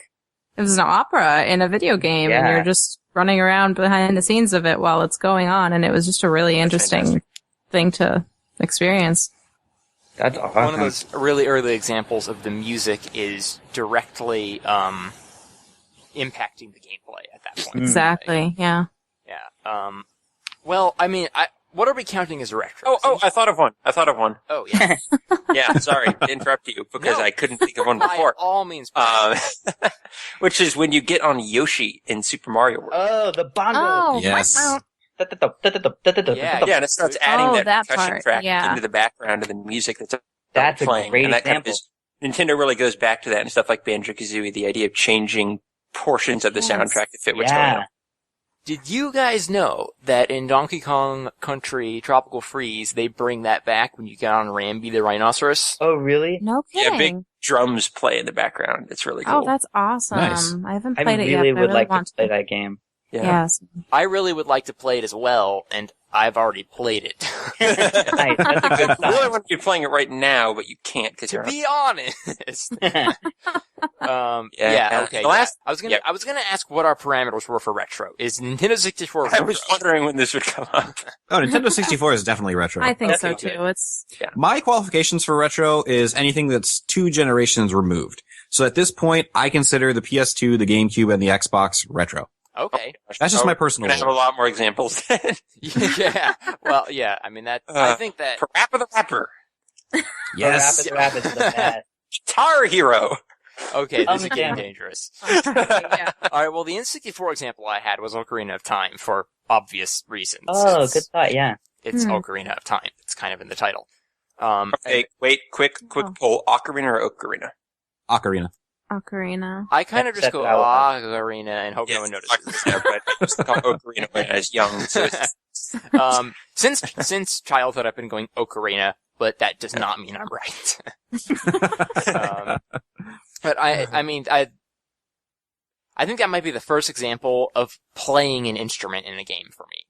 it was an opera in a video game, and you're just running around behind the scenes of it while it's going on, and it was just a really interesting thing to experience. That's awesome. One of those really early examples of the music is directly impacting the gameplay at that point. Exactly. Yeah. Yeah. Well, I mean, what are we counting as retro? Oh, I thought of one. Oh, yeah. Yeah, sorry to interrupt you because I couldn't think of one before. By all means. Which is when you get on Yoshi in Super Mario World. Oh, the bongo. Oh, Yes. Yeah, and it starts adding that percussion part. track into the background of the music that's playing. A great and that example. Nintendo really goes back to that and stuff like Banjo-Kazooie, the idea of changing portions of the soundtrack to fit what's going on. Did you guys know that in Donkey Kong Country Tropical Freeze, they bring that back when you get on Rambi the rhinoceros? Oh, really? No kidding. Yeah, big drums play in the background. It's really cool. Oh, that's awesome. Nice. I haven't played it yet. I really would like want to play that game. Yeah. Yes. I really would like to play it as well, and I've already played it. Nice. That's a good I really sign. want to be playing it right now, but you can't because To you're be honest. Okay. I was gonna ask what our parameters were for retro. Is Nintendo 64 retro? I was wondering when this would come up. Oh, Nintendo 64 is definitely retro. I think so Definitely. too. It's My qualifications for retro is anything that's 2 generations removed. So at this point, I consider the PS2, the GameCube, and the Xbox retro. Okay. That's just my personal We're gonna have a lot more examples. Yeah. Well, yeah. I mean, I think that. Parappa the Rapper. Yes. Rapid is the best. Guitar Hero. Okay, this is getting Damn. dangerous. yeah. Alright, well, the N64 example I had was Ocarina of Time for obvious reasons. Oh, good thought, yeah. It's Ocarina of Time. It's kind of in the title. Okay, wait, quick poll. Ocarina or Ocarina? Ocarina. Ocarina. I kind of just That's go what I Ocarina and hope no one notices. Ocarina, but I just thought Ocarina when I was young. So it's, Since childhood I've been going Ocarina, but that does not mean I'm right. But I mean, I think that might be the first example of playing an instrument in a game for me.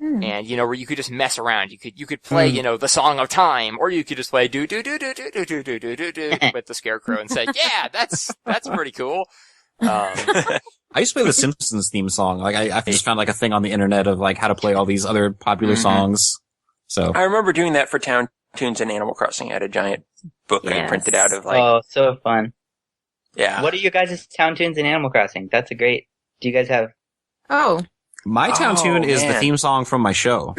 And, where you could just mess around. You could play, the Song of Time, or you could just play do do do do do do do do do do with the Scarecrow and say, yeah, that's pretty cool. I used to play the Simpsons theme song. Like, I just found like a thing on the internet of like how to play all these other popular songs. So. I remember doing that for Town Tunes and Animal Crossing. I had a giant book I printed out of like. Oh, so fun. Yeah. What are you guys' town tunes in Animal Crossing? That's a great. Do you guys have? Oh. My town tune is the man. theme song from my show.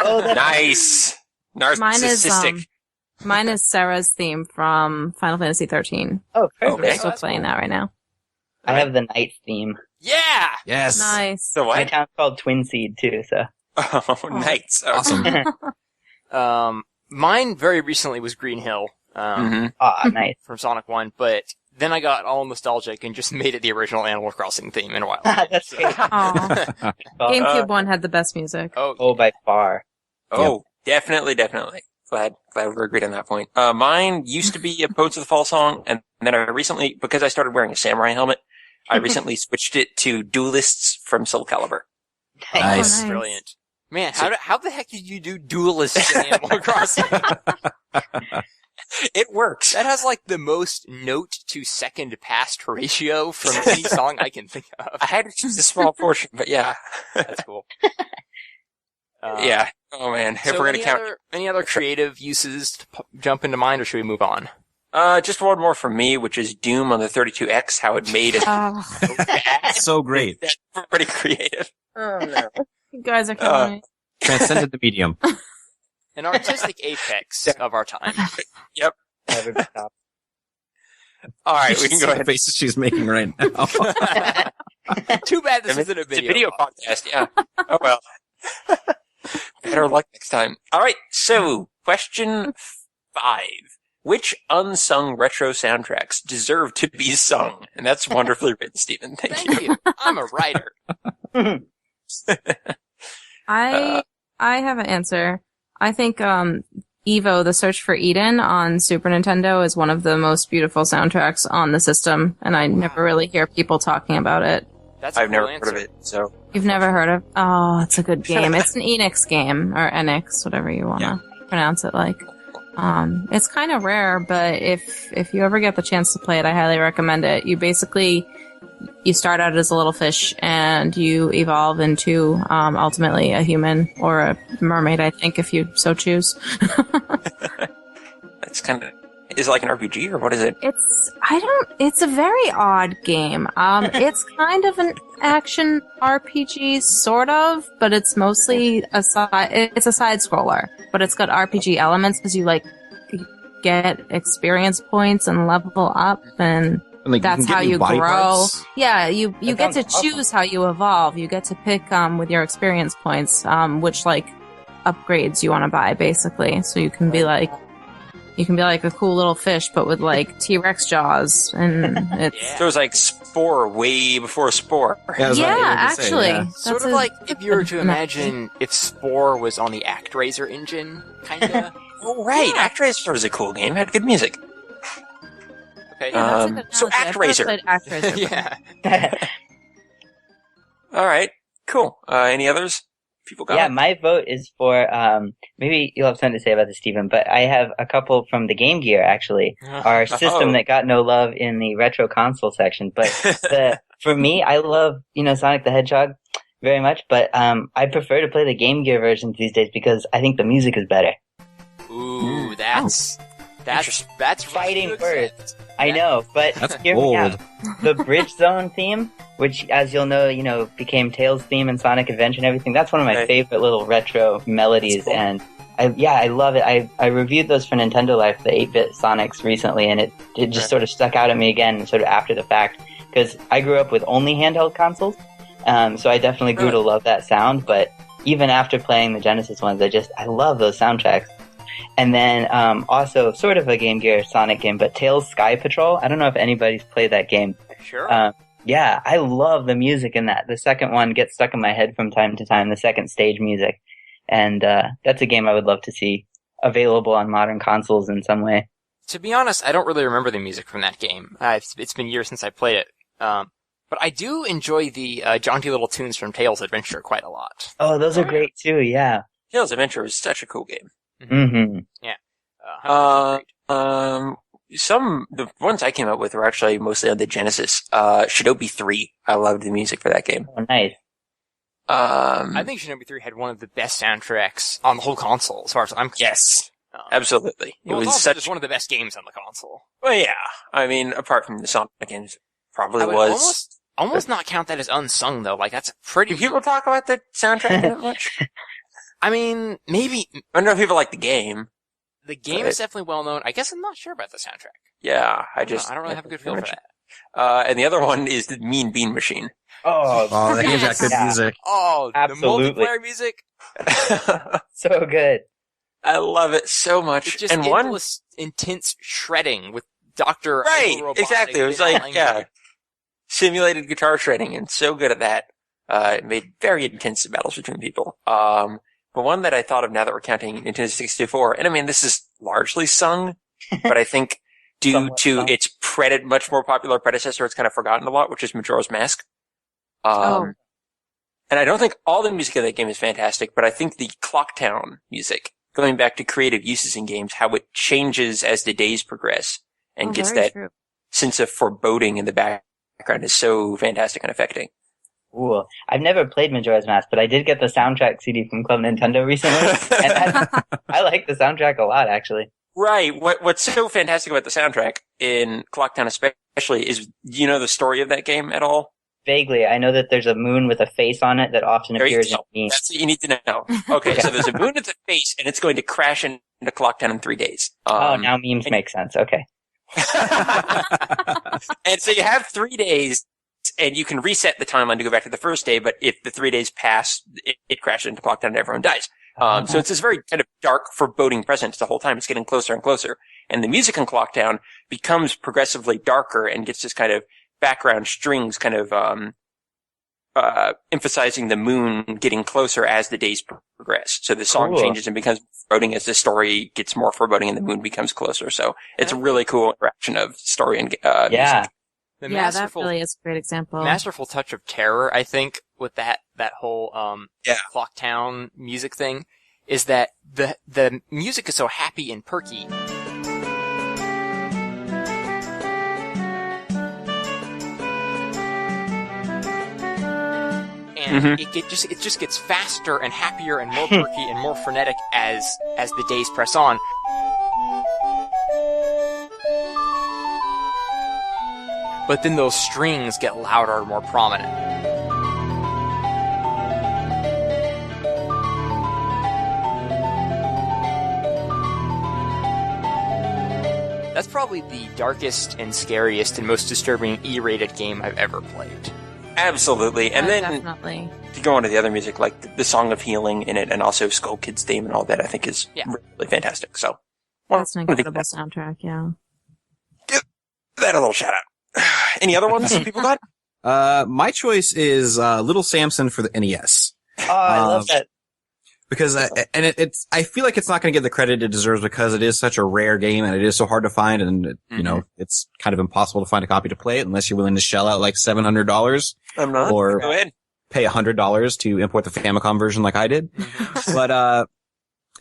Oh, that's Nice. Narcissistic. Mine is Sarah's theme from Final Fantasy 13. Oh, perfect. Okay. I'm still playing that right now. I have the Knights theme. Yeah! Yes. Nice. So My what? town's called Twin Seed too, so. Oh, nice. Awesome. Mine very recently was Green Hill, Mhm. Nice. from Sonic 1, but then I got all nostalgic and just made it the original Animal Crossing theme in a while. That's great. Aw. GameCube one had the best music. Oh, by far. Oh, definitely. Glad we're agreed on that point. Mine used to be a Poets of the Fall song, and then I recently, because I started wearing a samurai helmet, I recently switched it to Duelists from Soul Calibur. Nice. Nice. Brilliant. Man, how the heck did you do Duelists in Animal Crossing? It works. That has like the most note to second past ratio from any song I can think of. I had to choose a small portion, but yeah. That's cool. Yeah. Oh man. If So we're gonna count, any other creative uses to jump into mind, or should we move on? just one more from me, which is Doom on the 32X, how it made it So great. That's pretty creative. Oh no. You guys are killing me. Transcended the medium. An artistic apex of our time. Everybody stop. All right, we can go The ahead. faces she's making right now. Too bad this isn't a It's a video. video podcast, yeah. Oh well. Better luck next time. All right, so question 5. Which unsung retro soundtracks deserve to be sung? And that's wonderfully written, Stephen. Thank you. Thank you. I'm a writer. I have an answer. I think Evo, The Search for Eden on Super Nintendo is one of the most beautiful soundtracks on the system, and I never really hear people talking about it. That's a I've never cool heard answer. of it, so. You've never heard of? Oh, it's a good game. It's an Enix game, or Enix, whatever you want to pronounce it like. It's kind of rare, but if you ever get the chance to play it, I highly recommend it. You start out as a little fish and you evolve into, ultimately a human or a mermaid, I think, if you so choose. That's kind of, is it like an RPG or what is it? It's a very odd game. It's kind of an action RPG, sort of, but it's mostly it's a side scroller, but it's got RPG elements because you get experience points and level up, and And, that's how you body grow. parts. Yeah, you That get to sounds awesome. choose how you evolve. You get to pick with your experience points, which upgrades you want to buy, basically. So you can be like a cool little fish, but with T-Rex jaws, and it's So it was like Spore way before Spore. Yeah, that's what I yeah, wanted to say, actually, yeah. Sort that's of like if you were to good imagine if Spore was on the ActRaiser engine, kinda. Oh, right. ActRaiser was a cool game. It had good music. Okay. that's a good So analogy. I ActRaiser. played ActRaiser. Yeah. All right. Cool. Any others? People got Yeah, it? my vote is for, maybe you'll have something to say about this, Stephen, but I have a couple from the Game Gear, actually. Our system that got no love in the retro console section. But for me, I love, Sonic the Hedgehog very much, but I prefer to play the Game Gear versions these days because I think the music is better. Ooh, that's Fighting right. words. I know, but That's hear me out. bold. The Bridge Zone theme, which, as you'll know, became Tails' theme in Sonic Adventure and everything. That's one of my Right. favorite little retro melodies, That's cool. and I love it. I reviewed those for Nintendo Life, the 8-bit Sonics, recently, and it just Right. sort of stuck out at me again, sort of after the fact, because I grew up with only handheld consoles, so I definitely grew to love that sound. But even after playing the Genesis ones, I love those soundtracks. And then also sort of a Game Gear Sonic game, but Tails Sky Patrol. I don't know if anybody's played that game. Sure. Yeah, I love the music in that. The second one gets stuck in my head from time to time, the second stage music. And that's a game I would love to see available on modern consoles in some way. To be honest, I don't really remember the music from that game. It's been years since I played it. But I do enjoy the jaunty little tunes from Tails Adventure quite a lot. Oh, those are great too, yeah. Tails Adventure was such a cool game. Mm-hmm. The ones I came up with were actually mostly on the Genesis. Shinobi 3. I loved the music for that game. Oh, nice. I think Shinobi 3 had one of the best soundtracks on the whole console, as far as I'm concerned. Yes. Absolutely. Well, It it's was also such, just one of the best games on the console. well, yeah. I mean, apart from the Sonic games, probably I would was. almost not count that as unsung though. Like that's a pretty. Do people talk about the soundtrack that much? I mean, maybe I don't know if people like the game. the game is definitely well known. I guess I'm not sure about the soundtrack. Yeah, I don't really have a good feel for that. And the other one is the Mean Bean Machine. Oh, Oh, that game's got good Yeah. music. Oh, Absolutely. the multiplayer music. so good. I love it so much. It's just and one, endless, intense shredding with Dr. right, Robotic exactly. It was and like, all yeah, angry. simulated guitar shredding, and so good at that. It made very intense battles between people. But one that I thought of now that we're counting Nintendo 64, and I mean, this is largely sung, but I think due Somewhat to sung. its much more popular predecessor, it's kind of forgotten a lot, which is Majora's Mask. And I don't think all the music of that game is fantastic, but I think the Clocktown music, going back to creative uses in games, how it changes as the days progress and gets very that true. sense of foreboding in the background is so fantastic and affecting. Ooh, I've never played Majora's Mask, but I did get the soundtrack CD from Club Nintendo recently, and I like the soundtrack a lot, actually. Right. What's so fantastic about the soundtrack in Clocktown especially is, you know the story of that game at all? Vaguely, I know that there's a moon with a face on it that often There you appears in go. memes. That's what you need to know. Okay, so there's a moon with a face, and it's going to crash into Clocktown in 3 days. Now memes make sense. Okay. And so you have 3 days, and you can reset the timeline to go back to the first day, but if the 3 days pass, it crashes into Clocktown and everyone dies. So it's this very kind of dark, foreboding presence the whole time. It's getting closer and closer. And the music in Clocktown becomes progressively darker and gets this kind of background strings kind of emphasizing the moon getting closer as the days progress. So the song Cool. changes and becomes foreboding as the story gets more foreboding and the moon becomes closer. So it's a really cool interaction of story and Yeah. music. The Yeah, that masterful, really is a great example. masterful touch of terror, I think, with that whole Yeah. Clocktown music thing, is that the music is so happy and perky. And it just gets faster and happier and more perky and more frenetic as the days press on. But then those strings get louder and more prominent. That's probably the darkest and scariest and most disturbing E-rated game I've ever played. Absolutely. And then Definitely. to go on to the other music, like the Song of Healing in it and also Skull Kid's theme and all that, I think is really fantastic. So, That's an I think incredible soundtrack, yeah. give that a little shout out. Any other ones people got? My choice is Little Samson for the NES. Oh, I love that. Because I feel like it's not going to get the credit it deserves because it is such a rare game and it is so hard to find, and you know it's kind of impossible to find a copy to play it unless you're willing to shell out like $700 I'm not. or Go ahead. pay $100 to import the Famicom version like I did. But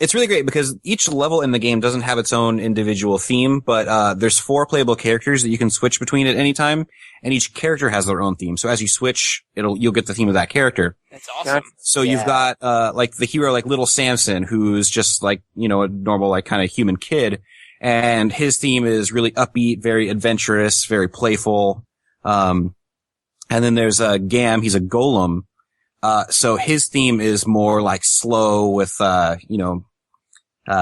it's really great because each level in the game doesn't have its own individual theme, but there's 4 playable characters that you can switch between at any time, and each character has their own theme. So as you switch, you'll get the theme of that character. That's awesome. So you've got like the hero like Little Samson, who's just like, you know, a normal like kind of human kid, and his theme is really upbeat, very adventurous, very playful. And then there's Gam, he's a golem. So his theme is more like slow with, you know,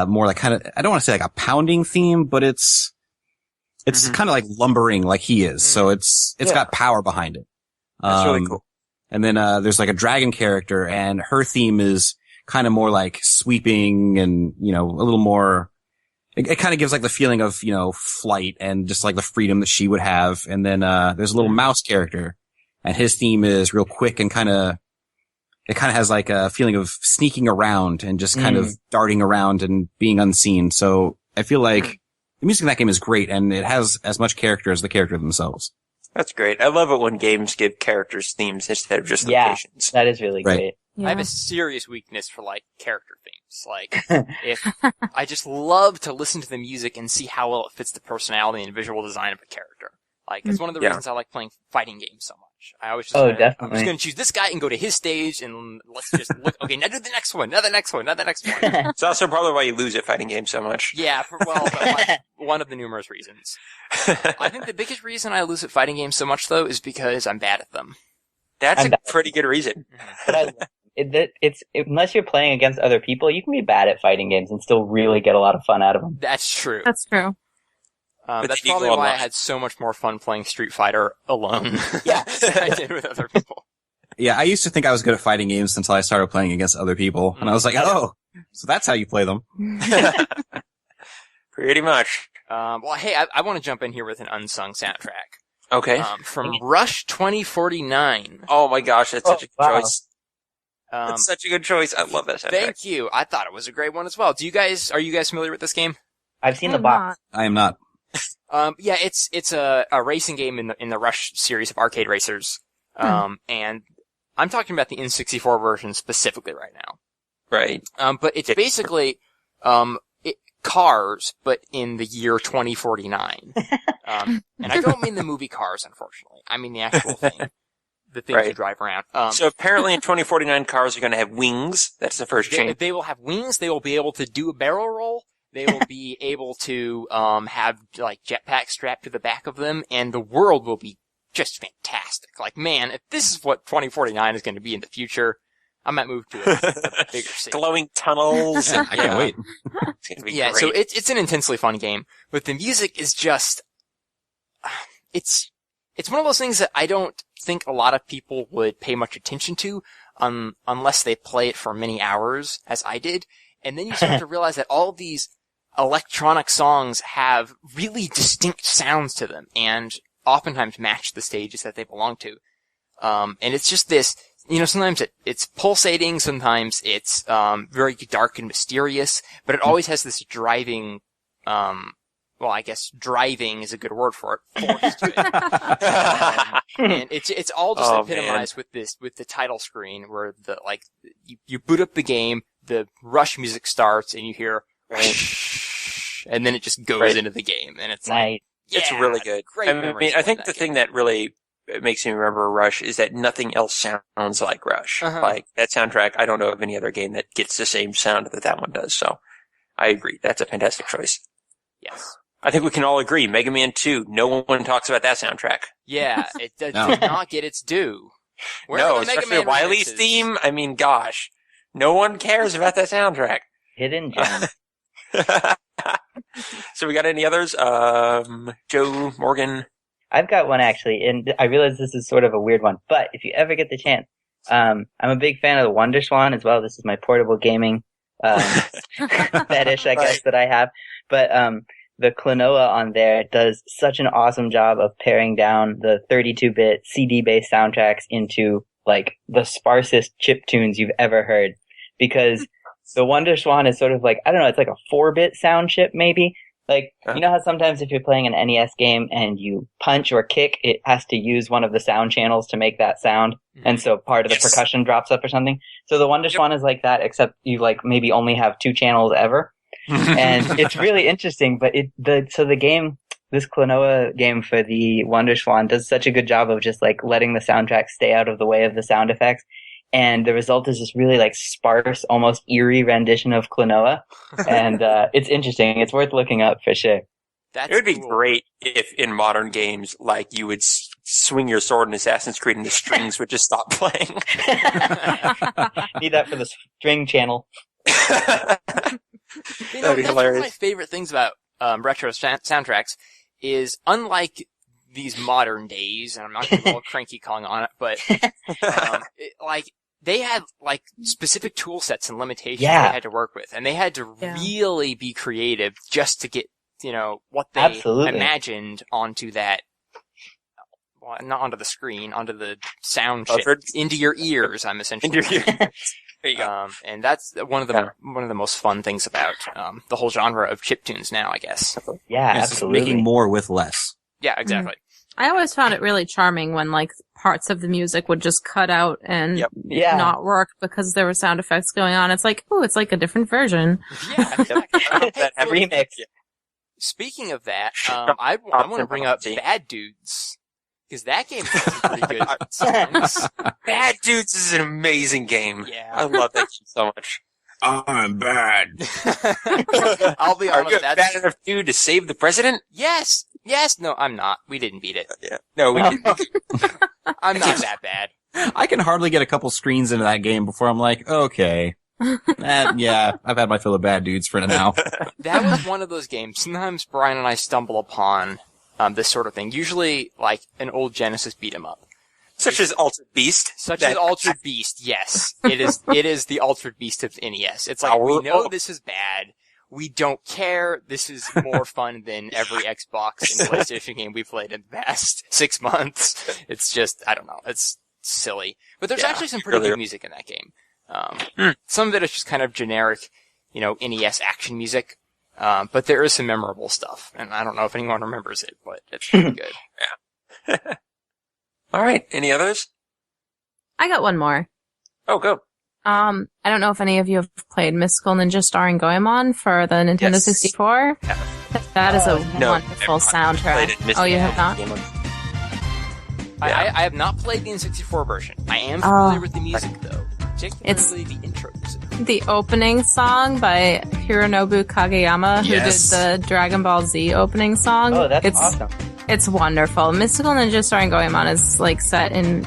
more like kind of, I don't want to say like a pounding theme, but it's kind of like lumbering like he is. So it's got power behind it. That's really cool. And then, there's like a dragon character and her theme is kind of more like sweeping and, you know, a little more, it kind of gives like the feeling of, you know, flight and just like the freedom that she would have. And then, there's a little mouse character and his theme is real quick and it kind of has like a feeling of sneaking around and just kind of darting around and being unseen. So I feel like the music in that game is great and it has as much character as the character themselves. That's great. I love it when games give characters themes instead of just locations. That is really Right. great. Yeah. I have a serious weakness for like character themes. Like, if I just love to listen to the music and see how well it fits the personality and visual design of a character. Like, it's one of the reasons I like playing fighting games so much. I always just, I'm definitely. just gonna choose this guy and go to his stage and let's just look, okay, now do the next one, now the next one, now the next one. It's also probably why you lose at fighting games so much. Yeah, one of the numerous reasons. I think the biggest reason I lose at fighting games so much though is because I'm bad at them. That's I'm a bad. pretty good reason. But I love them. unless you're playing against other people, you can be bad at fighting games and still really get a lot of fun out of them. That's true. That's true. That's probably why I had so much more fun playing Street Fighter alone. Yeah. than I did with other people. Yeah, I used to think I was good at fighting games until I started playing against other people, and I was like, oh, so that's how you play them. Pretty much. Well, hey, I want to jump in here with an unsung soundtrack. Okay. From Rush 2049. Oh my gosh, that's such a good choice. Um, That's such a good choice. I love that soundtrack. Thank you. I thought it was a great one as well. Are you guys familiar with this game? I've seen the box. I am not. Yeah, it's a racing game in the Rush series of arcade racers. And I'm talking about the N64 version specifically right now. Right. But it's basically, Cars, but in the year 2049. And I don't mean the movie Cars, unfortunately. I mean the actual thing. The things you drive around. So apparently in 2049 cars are going to have wings. That's the first change. They will have wings. They will be able to do a barrel roll. They will be able to, have, like, jetpacks strapped to the back of them, and the world will be just fantastic. Like, man, if this is what 2049 is going to be in the future, I might move to a bigger city. Glowing tunnels. I can't wait. It's going to be great. So it's an intensely fun game, but the music is just, it's one of those things that I don't think a lot of people would pay much attention to, unless they play it for many hours, as I did. And then you start to realize that all of these electronic songs have really distinct sounds to them, and oftentimes match the stages that they belong to. And it's just this, sometimes it's pulsating, sometimes it's, very dark and mysterious, but it always has this driving, I guess driving is a good word for it, force to it. And it's all just epitomized with the title screen where you boot up the game, the Rush music starts, and you hear, and then it just goes into the game, and it's Nice. It's really good. I think the thing that really makes me remember Rush is that nothing else sounds like Rush. Like that soundtrack, I don't know of any other game that gets the same sound that one does. So I agree. That's a fantastic choice. Yes. I think we can all agree. Mega Man 2, no one talks about that soundtrack. Yeah, it does not get its due. Especially Wily's theme. I mean, gosh. No one cares about that soundtrack. Hidden gem. So we got any others? Joe, Morgan? I've got one actually, and I realize this is sort of a weird one, but if you ever get the chance, I'm a big fan of the WonderSwan as well. This is my portable gaming fetish, I guess, that I have. But the Klonoa on there does such an awesome job of paring down the 32-bit CD-based soundtracks into like the sparsest chiptunes you've ever heard, because the WonderSwan is sort of like, I don't know, it's like a 4-bit sound chip maybe. Like, you know how sometimes if you're playing an NES game and you punch or kick, it has to use one of the sound channels to make that sound, and so part of the percussion drops up or something? So the WonderSwan is like that, except you like maybe only have 2 channels ever. And it's really interesting, but the game, this Klonoa game for the WonderSwan does such a good job of just like letting the soundtrack stay out of the way of the sound effects. And the result is this really like sparse, almost eerie rendition of Klonoa. And, it's interesting. It's worth looking up for sure. It would be great if in modern games, like you would swing your sword in Assassin's Creed and the strings would just stop playing. Need that for the string channel. That'd be hilarious. One of my favorite things about retro soundtracks is, unlike these modern days, and I'm not going to go all cranky Kong on it, but they had like specific tool sets and limitations they had to work with, and they had to really be creative just to get what they imagined onto that. Well, not onto the screen, onto the sound chip, into your ears. I'm essentially. Into your ears. There you go. And that's one of the most fun things about the whole genre of chiptunes now, I guess. Yeah, absolutely. Making more with less. Yeah, exactly. I always found it really charming when like parts of the music would just cut out and not work because there were sound effects going on. It's like, it's like a different version. Yeah, exactly. A remix. Speaking of that, I want to bring up Bad Dudes. Because that game has some pretty good songs. Bad Dudes is an amazing game. Yeah. I love that game so much. I'm bad. I'll be honest. Are you bad enough to save the president? Yes. No, I'm not. We didn't beat it. Yeah. No, we didn't. I'm not that bad. I can hardly get a couple screens into that game before I'm like, okay. Yeah, I've had my fill of bad dudes for now. That was one of those games. Sometimes Brian and I stumble upon this sort of thing. Usually, like an old Genesis beat 'em up. Such as Altered Beast. As Altered Beast, yes. It is the Altered Beast of NES. It's like, we know this is bad. We don't care. This is more fun than every Xbox and PlayStation game we've played in the past 6 months. It's just, I don't know. It's silly. But there's actually some pretty good music in that game. Some of it is just kind of generic, NES action music. But there is some memorable stuff. And I don't know if anyone remembers it, but it's pretty good. Yeah. All right. Any others? I got one more. Oh, go. I don't know if any of you have played Mystical Ninja starring Goemon for the Nintendo 64. Yeah. That is a wonderful soundtrack. Oh, you have not? I have not played the N64 version. I am familiar with the music, though. Particularly the intro music. The opening song by Hironobu Kageyama, who did the Dragon Ball Z opening song. Oh, that's awesome. It's wonderful. Mystical Ninja starring Goemon is set in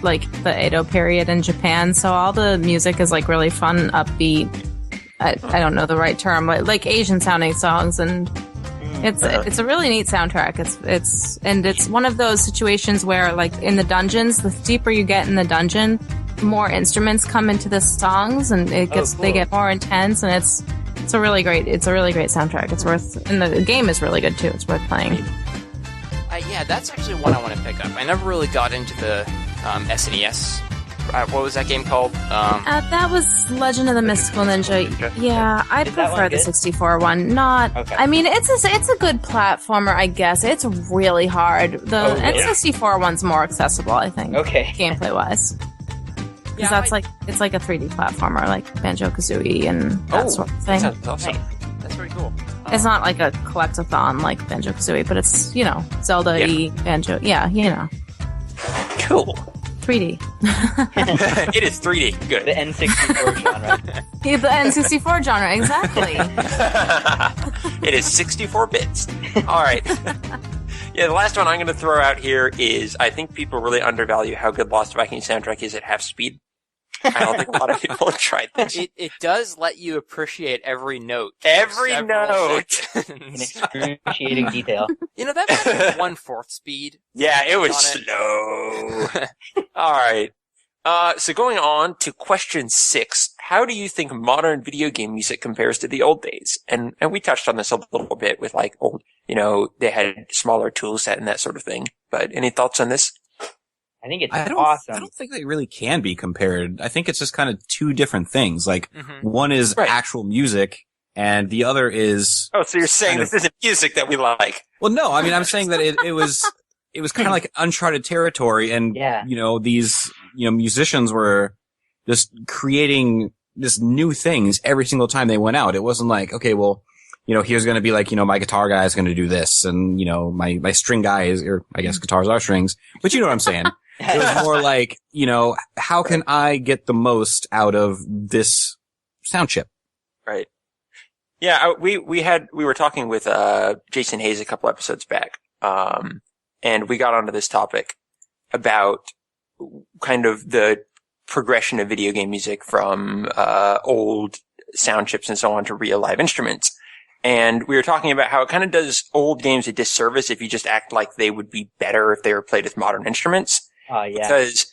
the Edo period in Japan, so all the music is really fun, upbeat. I don't know the right term, but Asian sounding songs, and it's a really neat soundtrack. It's one of those situations where in the dungeons, the deeper you get in the dungeon, more instruments come into the songs, and they get more intense, and it's a really great soundtrack. It's and the game is really good too. It's worth playing. Yeah, that's actually one I want to pick up. I never really got into the SNES. What was that game called? That was Legend of the Mystical Ninja. Yeah, I prefer the 64 one. Not. Okay. I mean, it's a good platformer, I guess. It's really hard. The N64 one's more accessible, I think. Okay. Gameplay wise. Because it's like a 3D platformer, like Banjo-Kazooie and that sort of thing. That's awesome. That's very cool. It's not like a collect-a-thon like Banjo-Kazooie, but it's, Zelda-y, Banjo. Yeah, Cool. 3D. It is 3D. Good. The N64 genre. Yeah, the N64 genre, exactly. It is 64 bits. All right. Yeah, the last one I'm going to throw out here is I think people really undervalue how good Lost Viking soundtrack is at half speed. I don't think a lot of people have tried this. It does let you appreciate every note. Every note! In excruciating detail. That might be 1/4 speed. Yeah, it was slow. Alright. So going on to question 6. How do you think modern video game music compares to the old days? And we touched on this a little bit with old, they had smaller tool set and that sort of thing. But any thoughts on this? I think it's awesome. I don't think they really can be compared. I think it's just kind of two different things. One is actual music, and the other is... Oh, so you're saying this isn't music that we like? Well, no. I mean, I'm saying that it was kind of like uncharted territory, and, these, musicians were just creating just new things every single time they went out. It wasn't like, okay, well, here's going to be my guitar guy is going to do this, and, my string guy is, or I guess guitars are strings, but you know what I'm saying. It was more like, how can I get the most out of this sound chip? Right. Yeah, we were talking with, Jason Hayes a couple episodes back, and we got onto this topic about kind of the progression of video game music from, old sound chips and so on to real live instruments. And we were talking about how it kind of does old games a disservice if you just act like they would be better if they were played with modern instruments. Oh, yeah. Because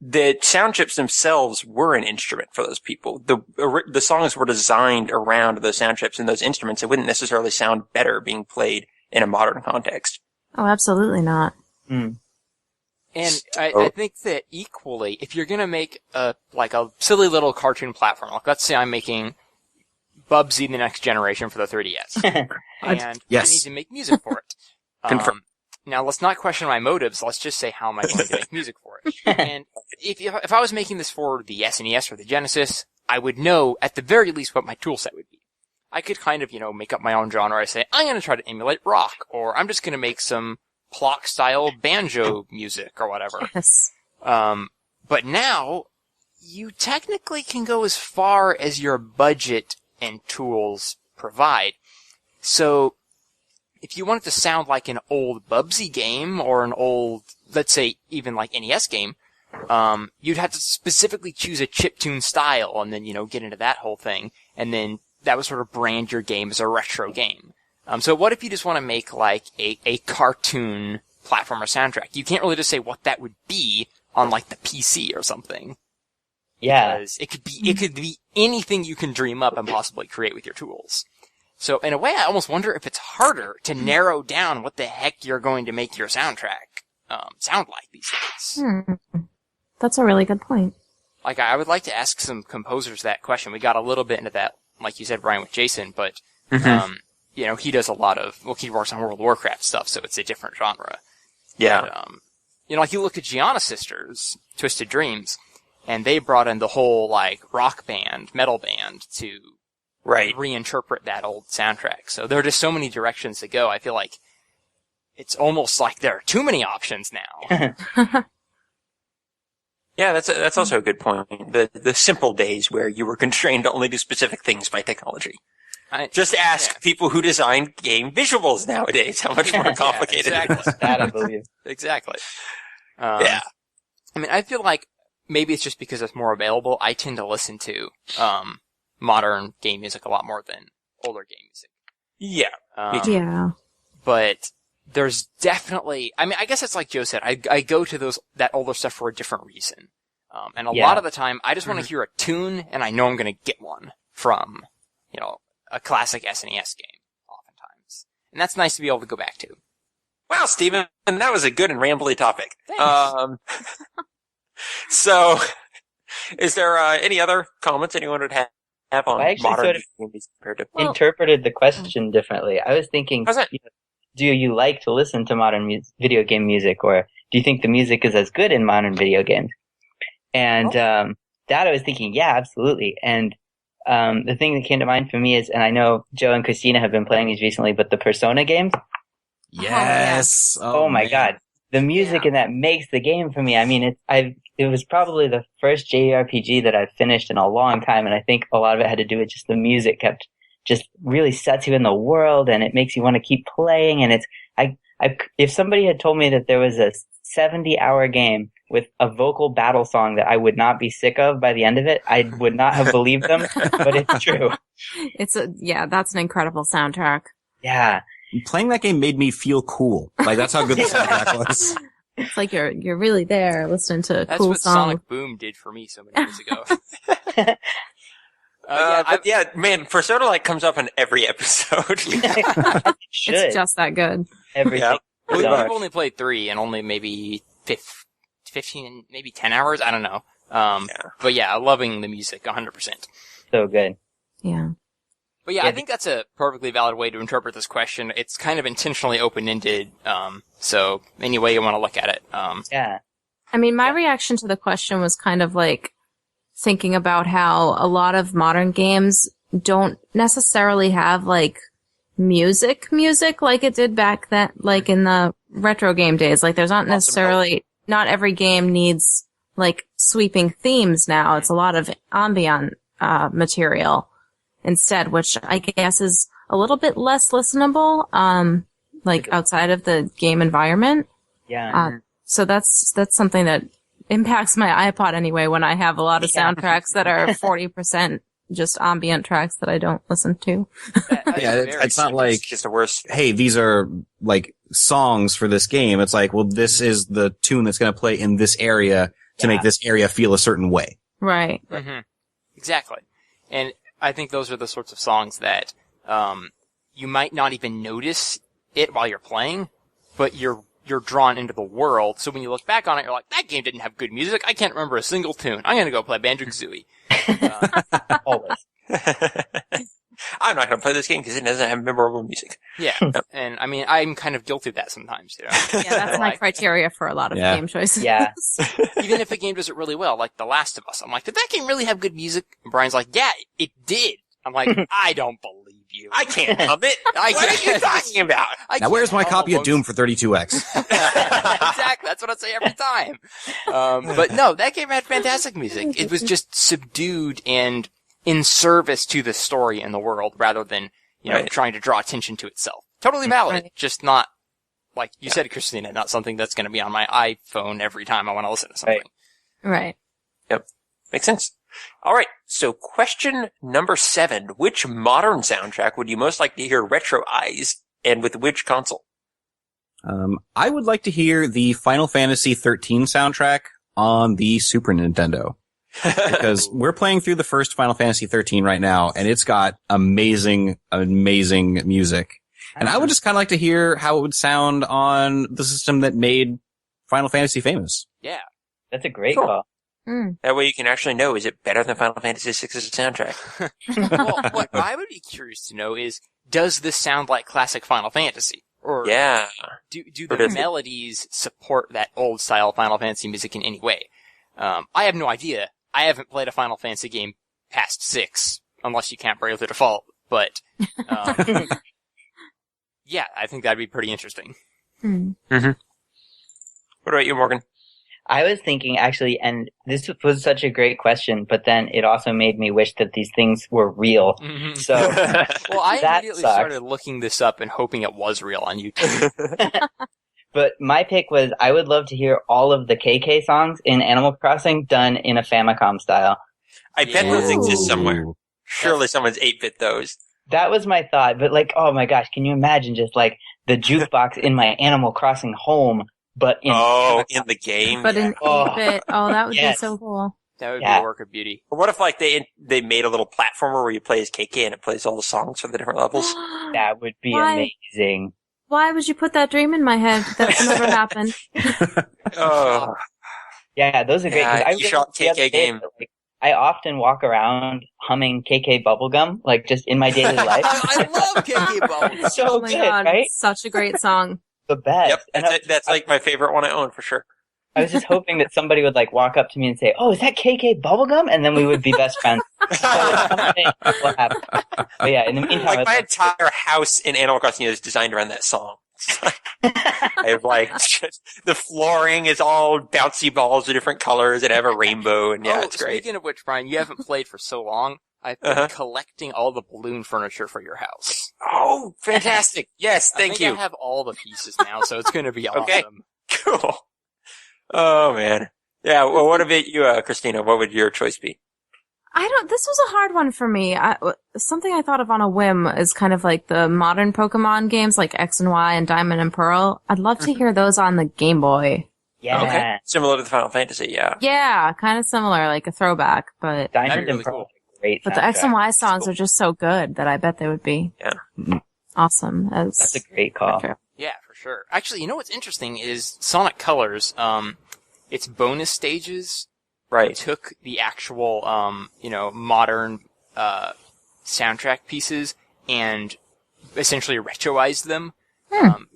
the sound chips themselves were an instrument for those people. The songs were designed around those sound chips and those instruments. It wouldn't necessarily sound better being played in a modern context. Oh, absolutely not. Mm. And I think that equally, if you're gonna make a silly little cartoon platform, let's say I'm making Bubsy the Next Generation for the 3DS. And I need to make music for it. Confirm. Now, let's not question my motives. Let's just say, how am I going to make music for it? And if I was making this for the SNES or the Genesis, I would know, at the very least, what my tool set would be. I could kind of, make up my own genre. I say, I'm going to try to emulate rock, or I'm just going to make some clock-style banjo music, or whatever. Yes. But now, you technically can go as far as your budget and tools provide. So, if you want it to sound like an old Bubsy game, or an old, let's say, even NES game, you'd have to specifically choose a chiptune style and then, get into that whole thing. And then that would sort of brand your game as a retro game. So what if you just want to make like a cartoon platformer soundtrack? You can't really just say what that would be on like the PC or something. Yeah. Because it could be anything you can dream up and possibly create with your tools. So in a way, I almost wonder if it's harder to narrow down what the heck you're going to make your soundtrack sound like these days. That's a really good point. Like, I would like to ask some composers that question. We got a little bit into that, like you said, Brian, with Jason, but, he does a lot of, he works on World of Warcraft stuff, so it's a different genre. Yeah. But, like you look at Gianna Sisters, Twisted Dreams, and they brought in the whole, like, rock band, metal band to reinterpret that old soundtrack. So there are just so many directions to go. I feel like it's almost like there are too many options now. Yeah, that's also a good point. The simple days where you were constrained only to specific things by technology. Just ask people who design game visuals nowadays how much more complicated it is. That I believe. Exactly. Yeah. I mean, I feel like maybe it's just because it's more available. I tend to listen to modern game music a lot more than older game music. Yeah. Yeah. But there's definitely, I mean, I guess it's like Joe said, I go to that older stuff for a different reason. And a lot of the time, I just want to hear a tune, and I know I'm going to get one from, a classic SNES game, oftentimes. And that's nice to be able to go back to. Wow, Stephen, that was a good and rambly topic. Thanks. So, is there any other comments anyone would have on I actually modern sort of games compared to? interpreted the question differently. I was thinking, How's that? do you like to listen to modern video game music, or do you think the music is as good in modern video games? And that I was thinking, yeah, absolutely. And the thing that came to mind for me is, and I know Joe and Christina have been playing these recently, but the Persona games. Yes. Oh my man. God. The music in that makes the game for me. I mean, it was probably the first JRPG that I've finished in a long time, and I think a lot of it had to do with just the music just really sets you in the world, and it makes you want to keep playing. And if somebody had told me that there was a 70-hour game with a vocal battle song that I would not be sick of by the end of it, I would not have believed them, but it's true. That's an incredible soundtrack. Yeah. Playing that game made me feel cool. Like, that's how good the soundtrack was. It's like you're really there listening to That's cool what songs. Sonic Boom did for me so many years ago. Man, Persona comes up in every episode. It should. It's just that good. Everything. Yep. I've only played 3 and only maybe 15, maybe 10 hours. I don't know. But yeah, loving the music 100%. So good. Yeah. But yeah, I think that's a perfectly valid way to interpret this question. It's kind of intentionally open-ended. So any way you want to look at it. Yeah. I mean, my reaction to the question was kind of like thinking about how a lot of modern games don't necessarily have like music like it did back then, like in the retro game days. Like there's not necessarily, not every game needs like sweeping themes now. It's a lot of ambient material instead, which I guess is a little bit less listenable, like outside of the game environment. Yeah. So that's something that impacts my iPod anyway when I have a lot of soundtracks that are 40% just ambient tracks that I don't listen to. It's not like, It's just the worst. hey, these are like songs for this game. It's like, well, this is the tune that's going to play in this area to make this area feel a certain way. Right. Mm-hmm. Exactly. And I think those are the sorts of songs that you might not even notice it while you're playing, but you're drawn into the world. So when you look back on it, you're like, that game didn't have good music. I can't remember a single tune. I'm going to go play Banjo-Kazooie. Always. I'm not going to play this game because it doesn't have memorable music. Yeah. And I mean, I'm kind of guilty of that sometimes, Yeah, that's my criteria for a lot of game choices. Yeah. Even if a game does it really well, like The Last of Us, I'm like, did that game really have good music? And Brian's like, yeah, it did. I'm like, I don't believe you. I can't hum it. What are you talking about? Now, where's my copy of Doom for 32X? Exactly. That's what I say every time. But no, that game had fantastic music. It was just subdued and in service to the story and the world rather than, trying to draw attention to itself. Totally valid. Right. Just not, like you said, Christina, not something that's going to be on my iPhone every time I want to listen to something. Right. Right. Yep. Makes sense. All right. So question number 7. Which modern soundtrack would you most like to hear retroized, and with which console? I would like to hear the Final Fantasy 13 soundtrack on the Super Nintendo. Because we're playing through the first Final Fantasy 13 right now, and it's got amazing, amazing music. And I would just kind of like to hear how it would sound on the system that made Final Fantasy famous. Yeah. That's a great Cool. call. That way you can actually know, is it better than Final Fantasy VI's soundtrack? Well, what I would be curious to know is, does this sound like classic Final Fantasy? Or Yeah. do Or the does it? melodies support that old style Final Fantasy music in any way? I have no idea. I haven't played a Final Fantasy game past 6, unless you can't Brave the Default, but, yeah, I think that'd be pretty interesting. Mm-hmm. What about you, Morgan? I was thinking, actually, and this was such a great question, but then it also made me wish that these things were real. Mm-hmm. So, Well, I That immediately sucks. started looking this up and hoping it was real on YouTube. but my pick was I would love to hear all of the KK songs in Animal Crossing done in a Famicom style. I bet those Ooh. exist somewhere. Surely someone's 8-bit those. That was my thought, but like, oh my gosh, can you imagine just like the jukebox in my Animal Crossing home, but in In the game? But Yeah. in 8-bit, that would Yes. be so cool. That would be Yeah. a work of beauty. Or what if like they made a little platformer where you play as KK and it plays all the songs for the different levels? that would be Why? amazing. Why would you put that dream in my head? That's never happened. Oh, Yeah, those are great. 'cause Yeah, I you shot the other KK day, game. like, I often walk around humming KK bubblegum, like just in my daily life. I love KK Bubbles. So Oh my good, god, right? such a great song. The best. yep. And That's like my favorite one I own for sure. I was just hoping that somebody would like walk up to me and say, "Oh, is that KK bubblegum?" And then we would be best friends. So someday it will happen. But yeah, in the meantime, Like I'd my love to- entire house in Animal Crossing is designed around that song. I have like the flooring is all bouncy balls of different colors and I have a rainbow and yeah, it's great. Speaking of which, Brian, you haven't played for so long. I've been Uh-huh. collecting all the balloon furniture for your house. Oh, fantastic! Yes, I thank think you. I have all the pieces now, so it's going to be Okay. awesome. Cool. Oh man. Yeah. Well, what about you, Christina? What would your choice be? This was a hard one for me. Something I thought of on a whim is kind of like the modern Pokemon games like X and Y and Diamond and Pearl. I'd love to hear those on the Game Boy. Yeah, Okay. Similar to the Final Fantasy, yeah. Yeah, kind of similar, like a throwback, but Diamond That'd be and really Pearl cool. is a great. the X and soundtrack. Y songs are just so good that I bet they would be Yeah. awesome as That's a great call. retro. Yeah, for sure. Actually, you know what's interesting is Sonic Colors, its bonus stages Right. took the actual, modern, soundtrack pieces and essentially retroized them,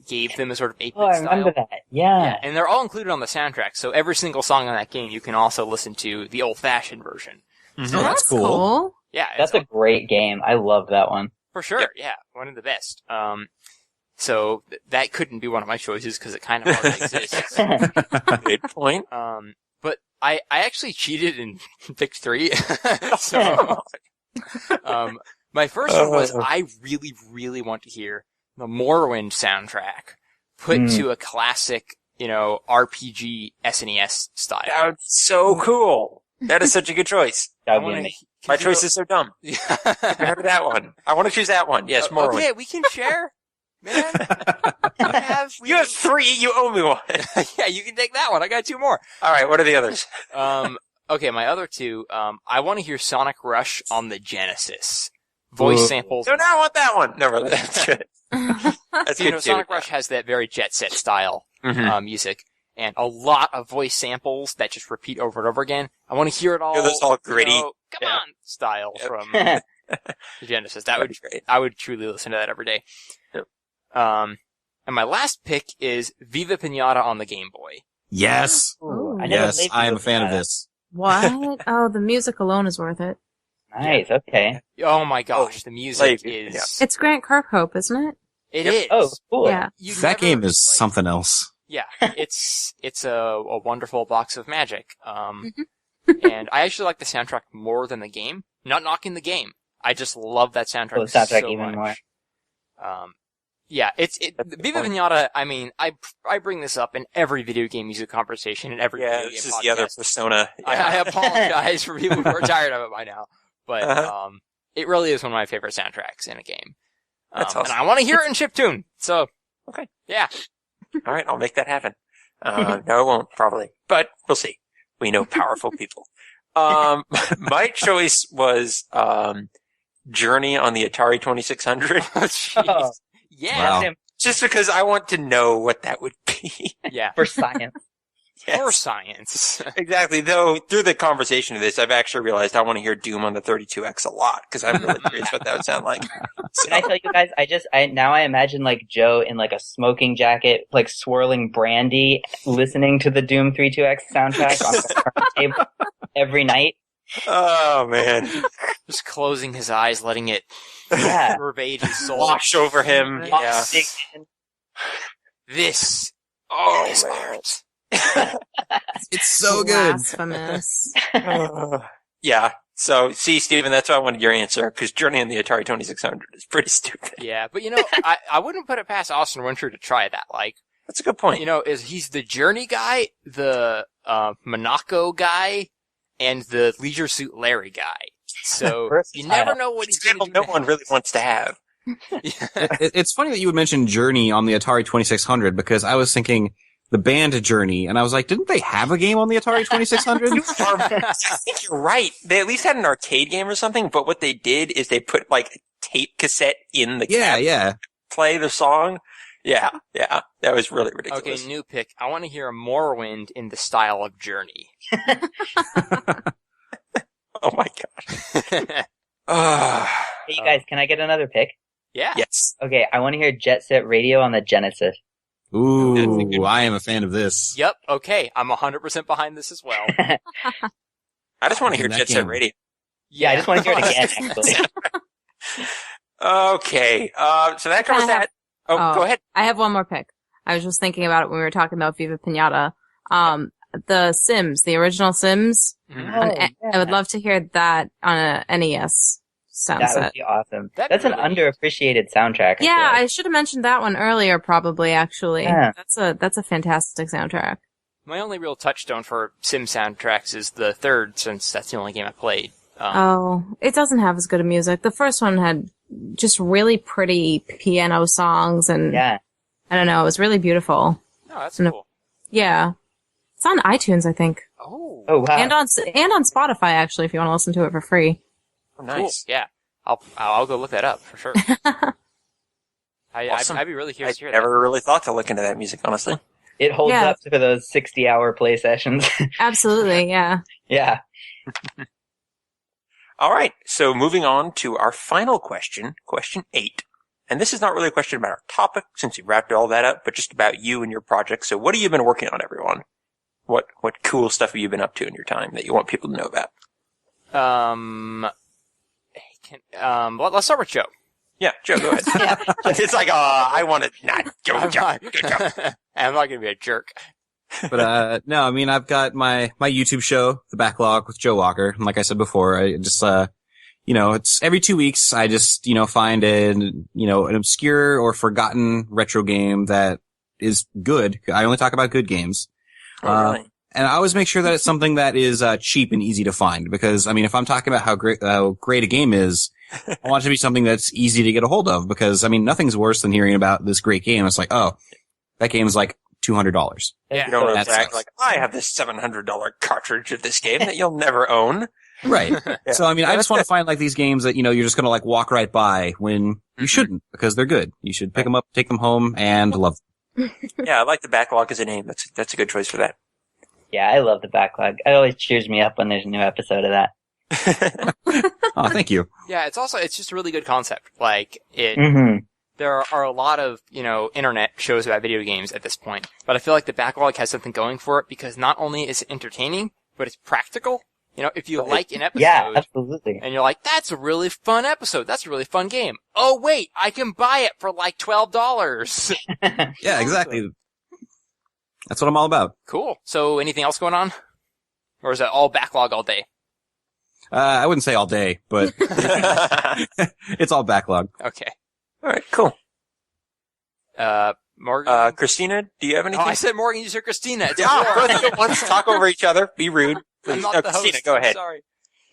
gave them a sort of 8-bit Oh, I style. remember that. Yeah. And they're all included on the soundtrack, so every single song on that game you can also listen to the old-fashioned version. Oh, That's that's cool. Yeah, That's it's a great game. I love that one. for sure. Yeah, one of the best. So that couldn't be one of my choices because it kind of already exists. Good point. But I actually cheated and picked 3. So, my first one was I really, really want to hear the Morrowind soundtrack put to a classic, RPG SNES style. That's so cool. That is such a good choice. That I would be wanna- amazing. My choice is so dumb. Never heard of that one. I want to choose that one. Yes, Morrowind. Okay, we can share. Man, You have 3. You owe me one. yeah, you can take that one. I got 2 more. All right. What are the others? Okay, my other 2, I want to hear Sonic Rush on the Genesis. Voice samples. No, I want that one. No, really, that's good. That's good too. Sonic Rush has that very Jet Set style Mhm. music, and a lot of voice samples that just repeat over and over again. I want to hear it all. Hear those all gritty. Come Yeah. on, style Yep. from the Genesis. That would That'd be great. I would truly listen to that every day. Yep. And my last pick is Viva Pinata on the Game Boy. Yes. Ooh. I never Yes, played I am a Viva fan of Pinata. this. What? Oh, the music alone is worth it. Nice. Okay. Oh my gosh, the music play Viva is It's Grant Kirkhope, isn't it? it Yep. is. Oh, cool. Yeah. You That never, game is like- something else. Yeah, it's a wonderful box of magic. And I actually like the soundtrack more than the game. Not knocking the game. I just love that soundtrack Oh, the soundtrack so even much. more. Yeah, Viva Pinata, I mean, I bring this up in every video game music conversation and every video game this is podcast. the other persona. Yeah. I apologize for people who are tired of it by now. But, it really is one of my favorite soundtracks in a game. That's awesome. And I want to hear it in chiptune. So. Okay. Yeah. All right, I'll make that happen. No, I won't, probably. But we'll see. We know powerful people. My choice was, Journey on the Atari 2600. Oh, yeah. Wow. Just because I want to know what that would be. Yeah. For science. Yes. For science. Exactly. Though, through the conversation of this, I've actually realized I want to hear Doom on the 32X a lot, because I'm really curious what that would sound like. Can I tell you guys, now I imagine like Joe in like a smoking jacket, like swirling brandy, listening to the Doom 32X soundtrack on the turntable every night. Oh, man. Just closing his eyes, letting it pervade his soul. Wash over him. Yeah. This. Oh, is man. art. It's so good. Blasphemous. Yeah. So, see, Steven, that's why I wanted your answer, because Journey on the Atari 2600 is pretty stupid. Yeah, but I wouldn't put it past Austin Winter to try that. Like, That's a good point. He's the Journey guy, the Monaco guy, and the Leisure Suit Larry guy. So you never know what he's going to do. No one really wants to have. It's funny that you would mention Journey on the Atari 2600 because I was thinking the band Journey, and I was like, didn't they have a game on the Atari 2600? I think you're right. They at least had an arcade game or something, but what they did is they put like a tape cassette in the Yeah. play the song. Yeah. That was really ridiculous. Okay, new pick. I want to hear a Morrowind in the style of Journey. Oh my gosh. Hey, you guys, can I get another pick? Yeah. Yes. Okay, I want to hear Jet Set Radio on the Genesis. Ooh, I am a fan of this. Yep. Okay. I'm 100% behind this as well. I just want to hear that Jet Set game. Radio. Yeah, I just want to hear it again, actually. Okay. So that covers that. Oh, go ahead. I have one more pick. I was just thinking about it when we were talking about Viva Pinata. The Sims, the original Sims. Mhm. I would love to hear that on a NES sound That set. would be awesome. That'd That's be an really underappreciated soundtrack. I Yeah, feel I like. should have mentioned that one earlier, probably, actually. Yeah. That's a fantastic soundtrack. My only real touchstone for Sim soundtracks is the third, since that's the only game I played. It doesn't have as good a music. The first one had just really pretty piano songs, and Yeah. I don't know, it was really beautiful. Oh, that's No. cool. Yeah. It's on iTunes, I think. Oh, Oh, wow. And on Spotify, actually, if you want to listen to it for free. Oh, cool. nice. Yeah. I'll go look that up for sure. Awesome. I'd be really I curious to hear never really thought to look into that music, honestly. It holds Yeah. up for those 60-hour play sessions. Absolutely, yeah. Yeah. All right. So moving on to our final question, question 8. And this is not really a question about our topic, since you wrapped all that up, but just about you and your project. So what have you been working on, everyone? What cool stuff have you been up to in your time that you want people to know about? that. Let's start with Joe. Yeah, Joe, go ahead. It's like, I want to not go, I'm Joe. not, Go, Joe. I'm not gonna be a jerk. But, no, I mean, I've got my YouTube show, The Backlog with Joe Walker. And like I said before, I just, it's every 2 weeks, I just, find an obscure or forgotten retro game that is good. I only talk about good games. Oh, really? And I always make sure that it's something that is, cheap and easy to find. Because, I mean, if I'm talking about how great a game is, I want it to be something that's easy to get a hold of. Because, I mean, nothing's worse than hearing about this great game. It's like, oh, that game's like $200. Yeah. You don't want that to act sucks. like, I have this $700 cartridge of this game that you'll never own. Right. Yeah. So, I mean, Yeah, I just that's want good. to find like these games that, you're just going to like walk right by when you shouldn't because they're good. You should pick them up, take them home, and love them. Yeah, I like the Backlog as a name. That's a good choice for that. Yeah, I love the backlog. It always cheers me up when there's a new episode of that. Oh, thank you. Yeah, it's just a really good concept. Like, Mm-hmm. there are a lot of, internet shows about video games at this point, but I feel like the Backlog has something going for it because not only is it entertaining, but it's practical. If you like an episode, Yeah, absolutely. and you're like, that's a really fun episode, that's a really fun game. Oh wait, I can buy it for like $12. Yeah, exactly. That's what I'm all about. Cool. So anything else going on? Or is it all Backlog all day? I wouldn't say all day, but All it's all backlog. Okay. right, cool. Morgan? Christina, do you have anything? Oh, I said Morgan, you said Christina. It's both of you once talk over each other. Be rude. I'm Please. not No, the Christina, host. go ahead. Sorry.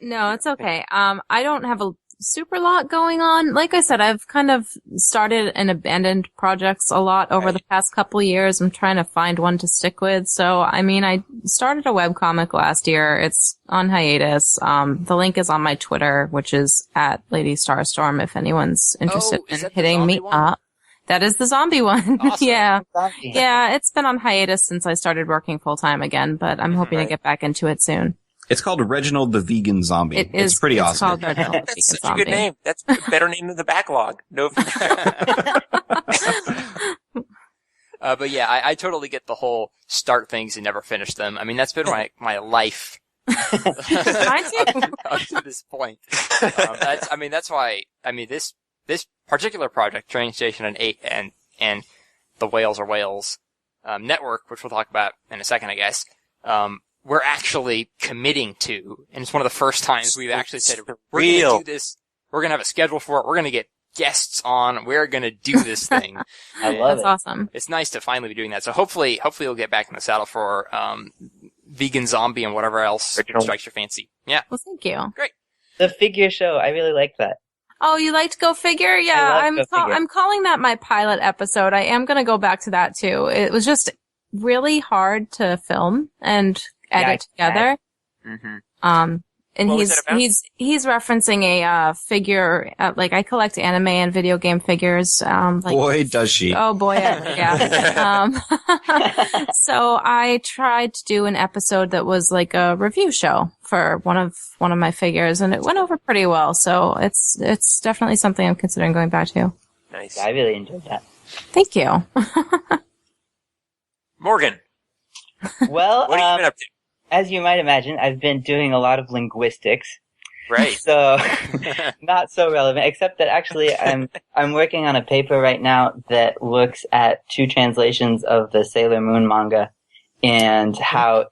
No, it's okay. I don't have a super lot going on. Like I said, I've kind of started and abandoned projects a lot over the past couple years. I'm trying to find one to stick with. So, I mean, I started a webcomic last year. It's on hiatus. The link is on my Twitter, which is at Lady Starstorm, if anyone's interested in hitting me up. That is the zombie one. Awesome. Yeah. Yeah, it's been on hiatus since I started working full time again, but I'm hoping to get back into it soon. It's called Reginald the Vegan Zombie. It's pretty awesome. Called Reginald the That's Vegan such a good Zombie. name. That's a better name than the backlog. No. But yeah, I totally get the whole start things and never finish them. I mean, that's been my life. Mine too. Up to this point. That's why, this particular project, Train Station and 8 and the Whales Are Whales, network, which we'll talk about in a second, I guess, we're actually committing to, and it's one of the first times we've actually said, we're gonna do this, we're gonna have a schedule for it, we're gonna get guests on, we're gonna do this thing. I love That's it. awesome. It's nice to finally be doing that. So hopefully you'll get back in the saddle for, Vegan Zombie and whatever else strikes your fancy. Yeah. Well, thank you. The figure show, I really like that. Oh, you liked Go Figure? Yeah, I love Go Figure. I'm calling that my pilot episode. I am going to go back to that too. It was just really hard to film and edit together. Mm-hmm. And What was it about? he's referencing a figure, like I collect anime and video game figures. Boy, does she. Oh boy, yeah. So I tried to do an episode that was like a review show for one of my figures, and it went over pretty well. So it's definitely something I'm considering going back to. Nice. I really enjoyed that. Thank you. Morgan, Well, what have you been up to? as you might imagine, I've been doing a lot of linguistics. Right. So, not so relevant, except that actually I'm working on a paper right now that looks at 2 translations of the Sailor Moon manga and how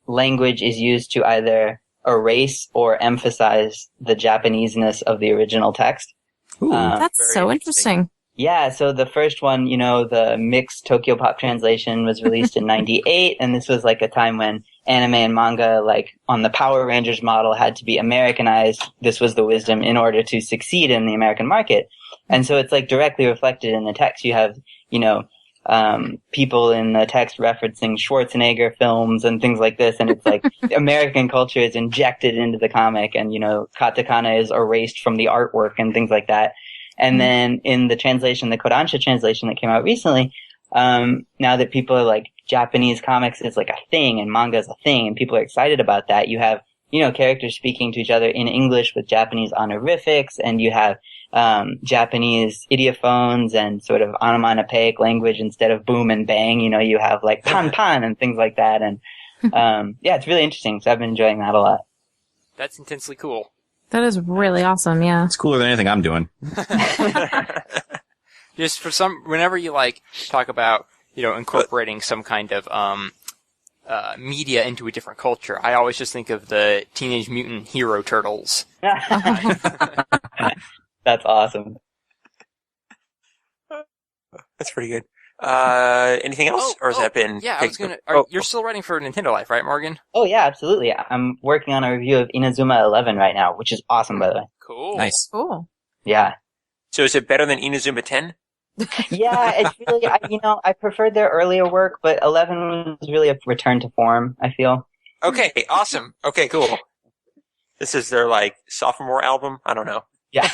language is used to either erase or emphasize the Japanese-ness of the original text. Ooh. That's very so interesting. interesting. Yeah, so the first one, the mixed Tokyo Pop translation was released in 98, and this was like a time when anime and manga, like on the Power Rangers model, had to be Americanized. This was the wisdom in order to succeed in the American market. And so it's like directly reflected in the text. You have, people in the text referencing Schwarzenegger films and things like this, and it's like American culture is injected into the comic, and, katakana is erased from the artwork and things like that. And then in the translation, the Kodansha translation that came out recently, now that people are like, Japanese comics is like a thing and manga is a thing and people are excited about that, you have, characters speaking to each other in English with Japanese honorifics, and you have, Japanese idiophones and sort of onomatopoeic language instead of boom and bang, you have like pan pan and things like that. And, yeah, it's really interesting. So I've been enjoying that a lot. That's intensely cool. That is really awesome. Yeah. It's cooler than anything I'm doing. Just whenever you talk about, incorporating some kind of, media into a different culture, I always just think of the Teenage Mutant Hero Turtles. That's awesome. That's pretty good. Anything else? Or has that been? Yeah, I was gonna, you're still writing for Nintendo Life, right, Morgan? Oh yeah, absolutely. I'm working on a review of Inazuma 11 right now, which is awesome, by the way. Cool. Nice. Cool. Yeah. So is it better than Inazuma 10? Yeah, it's really, I preferred their earlier work, but 11 was really a return to form, I feel. Okay, awesome. Okay, cool. This is their, sophomore album? I don't know. Yeah.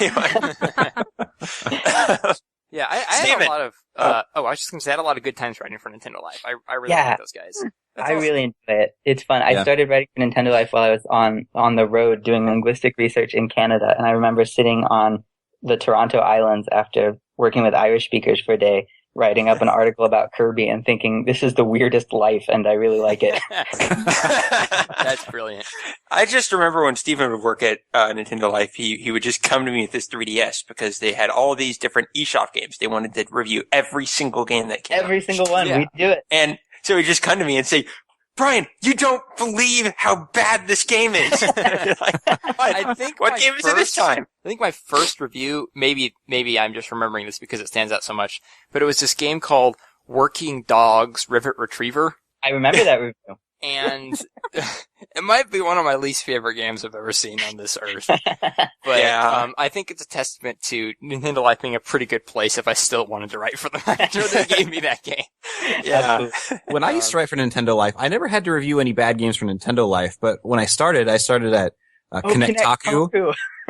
Yeah, I had a lot of, I was just gonna say, I had a lot of good times writing for Nintendo Life. I really like those guys. That's I awesome. really enjoy it. It's fun. I started writing for Nintendo Life while I was on the road doing linguistic research in Canada, and I remember sitting on the Toronto Islands after working with Irish speakers for a day, writing up an article about Kirby and thinking, this is the weirdest life, and I really like it. That's brilliant. I just remember when Steven would work at Nintendo Life, he would just come to me with this 3DS because they had all these different eShop games. They wanted to review every single game that came out. Every single one. Yeah. We do it. And so he'd just come to me and say, Brian, you don't believe how bad this game is. I think what game is it this time? I think my first review, maybe I'm just remembering this because it stands out so much, but it was this game called Working Dogs Rivet Retriever. I remember that review. And it might be one of my least favorite games I've ever seen on this earth. But Yeah. I think it's a testament to Nintendo Life being a pretty good place if I still wanted to write for them after they gave me that game. Yeah. When I used to write for Nintendo Life, I never had to review any bad games for Nintendo Life, but when I started at Connect-Taku.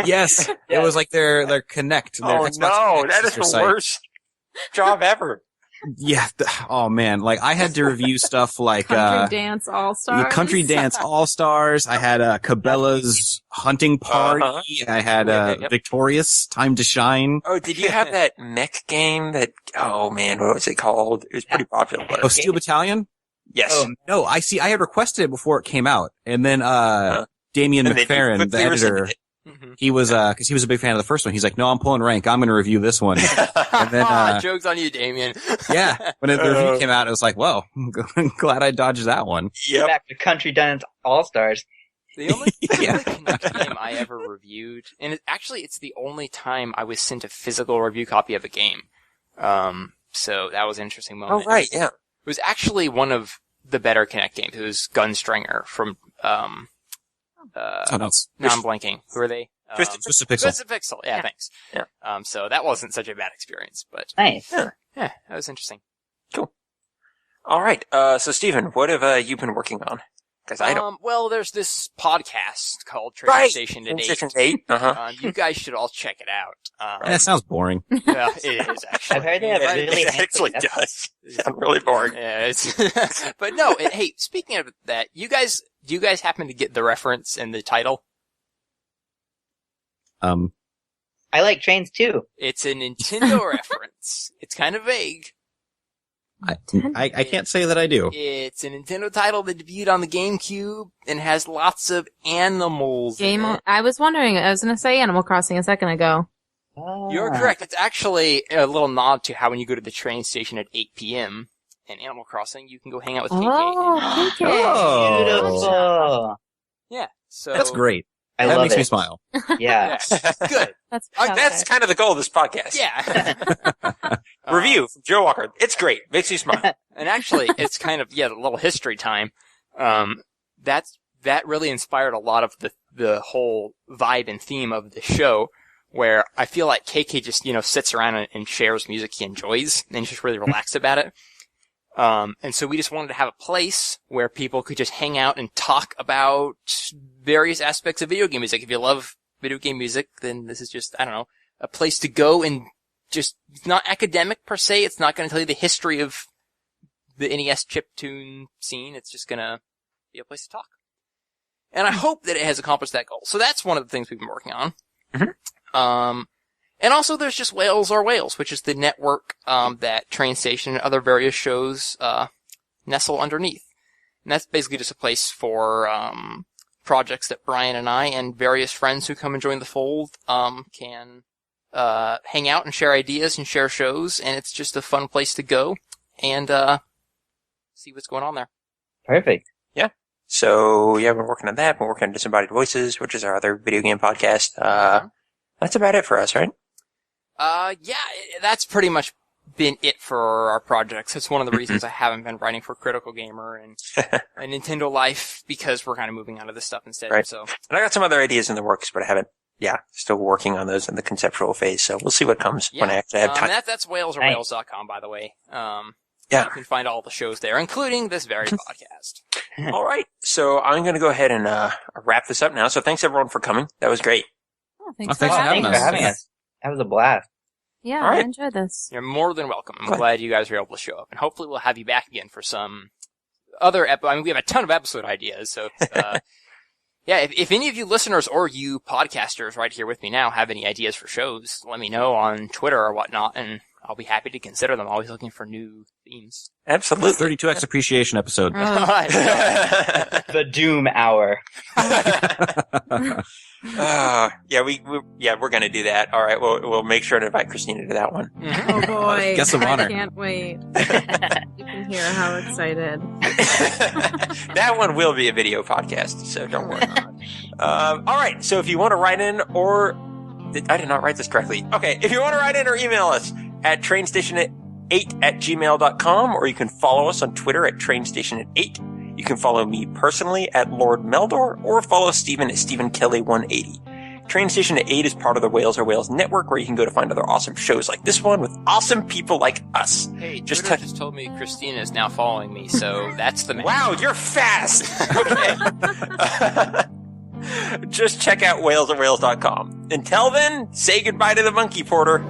Yes. It was like their Connect. Their Oh Xbox no, Connect that is sister the site. worst job ever. Yeah. Oh man. Like I had to review stuff like, Country Dance All-Stars. Country Dance All-Stars. I had, Cabela's Hunting Party. Uh-huh. I had, Yep. Victorious, Time to Shine. Oh, did you have that mech game that, oh man, what was it called? It was pretty popular. Oh, Steel Battalion? Yes. Oh, No, I had requested it before it came out. And then, Damian And then he McFerrin, the quickly editor, rescinded it. Mm-hmm. he was, cause he was a big fan of the first one. He's like, no, I'm pulling rank. I'm going to review this one. And then, Joke's on you, Damien. yeah, when the review came out, it was like, well, I'm glad I dodged that one. Yep. Back to Country Dance All-Stars. The only Yeah. Connect game I ever reviewed, and it's the only time I was sent a physical review copy of a game. So that was an interesting Oh, moment. right, yeah. It was actually one of the better Connect games. It was Gunstringer from, Oh, no, it's now I'm blanking. Who are they? Twisted Twisted Pixel. Twisted Pixel. Yeah, Yeah. thanks. Yeah. So that wasn't such a bad experience, but Nice. yeah, that was interesting. All right. So, Stephen, what have you been working on? Because I don't. Well, there's this podcast called Train Right. Station to Station Date. 8. Uh-huh. You guys should all check it out. That sounds boring. Yeah, it is actually. I've heard they have Yeah, really it actually excellent- does. Sound really boring. Yeah, it's but no. Hey, speaking of that, do you guys happen to get the reference and the title? I like trains too. It's a Nintendo reference. It's kind of vague. I can't say that I do. It's a Nintendo title that debuted on the GameCube and has lots of animals. in it. I was wondering, I was going to say Animal Crossing a second ago. You're correct. It's actually a little nod to how when you go to the train station at 8 p.m. in Animal Crossing, you can go hang out with KK. Oh, KK. Oh. Beautiful. Yeah. So That's great. I That love makes it. me smile. Yeah. Yeah. Good. That's That's fantastic. kind of the goal of this podcast. Yeah. Review from Joe Walker. It's great. Makes me smile. And actually, it's kind of, a little history time. That really inspired a lot of the whole vibe and theme of the show, where I feel like KK just, sits around and shares music he enjoys, and he's just really relaxed about it. And so we just wanted to have a place where people could just hang out and talk about various aspects of video game music. If you love video game music, then this is just, a place to go and just, it's not academic per se. It's not going to tell you the history of the NES chiptune scene. It's just going to be a place to talk. And I hope that it has accomplished that goal. So that's one of the things we've been working on. Mm-hmm. And also there's just Whales Are Whales, which is the network, that Train Station and other various shows, nestle underneath. And that's basically just a place for, projects that Brian and I and various friends who come and join the fold, can, hang out and share ideas and share shows. And it's just a fun place to go and, see what's going on there. Perfect. So, yeah, we're working on that. We're working on Disembodied Voices, which is our other video game podcast. That's about it for us, right? That's pretty much been it for our projects. That's one of the reasons I haven't been writing for Critical Gamer and Nintendo Life, because we're kind of moving on to this stuff instead. Right. So, And I got some other ideas in the works, but I haven't, still working on those in the conceptual phase. So we'll see what comes when I actually have time. that's whalesorwhales.com, by the way. Yeah. You can find all the shows there, including this very podcast. All right. So I'm going to go ahead and wrap this up now. So thanks everyone for coming. That was great. Oh, thanks Thanks for for having having Thanks for us. having us. That was a blast. Yeah, All right. I enjoyed this. You're more than welcome. I'm Good. glad you guys were able to show up, and hopefully we'll have you back again for some other we have a ton of episode ideas, so, yeah, if any of you listeners or you podcasters right here with me now have any ideas for shows, let me know on Twitter or whatnot, and I'll be happy to consider them. Always looking for new themes. Absolutely. 32X appreciation episode. All right. The Doom Hour. We're gonna do that. All right, we'll make sure to invite Christina to that one. Oh boy. Guest of honor. I can't wait. You can hear how excited. That one will be a video podcast, so don't worry. All right, so if you want to write in I did not write this correctly. Okay, if you want to write in or email us at trainstation8@gmail.com, or you can follow us on Twitter at trainstation8. You can follow me personally at Lord Meldor, or follow Stephen at Stephen Kelly 180. Train Station 8 is part of the Wales Are Wales network, where you can go to find other awesome shows like this one with awesome people like us. Hey, Twitter just told me Christina is now following me, so that's the man. Wow, you're fast! Okay. Just check out walesoftwales.com. Until then, say goodbye to the monkey porter.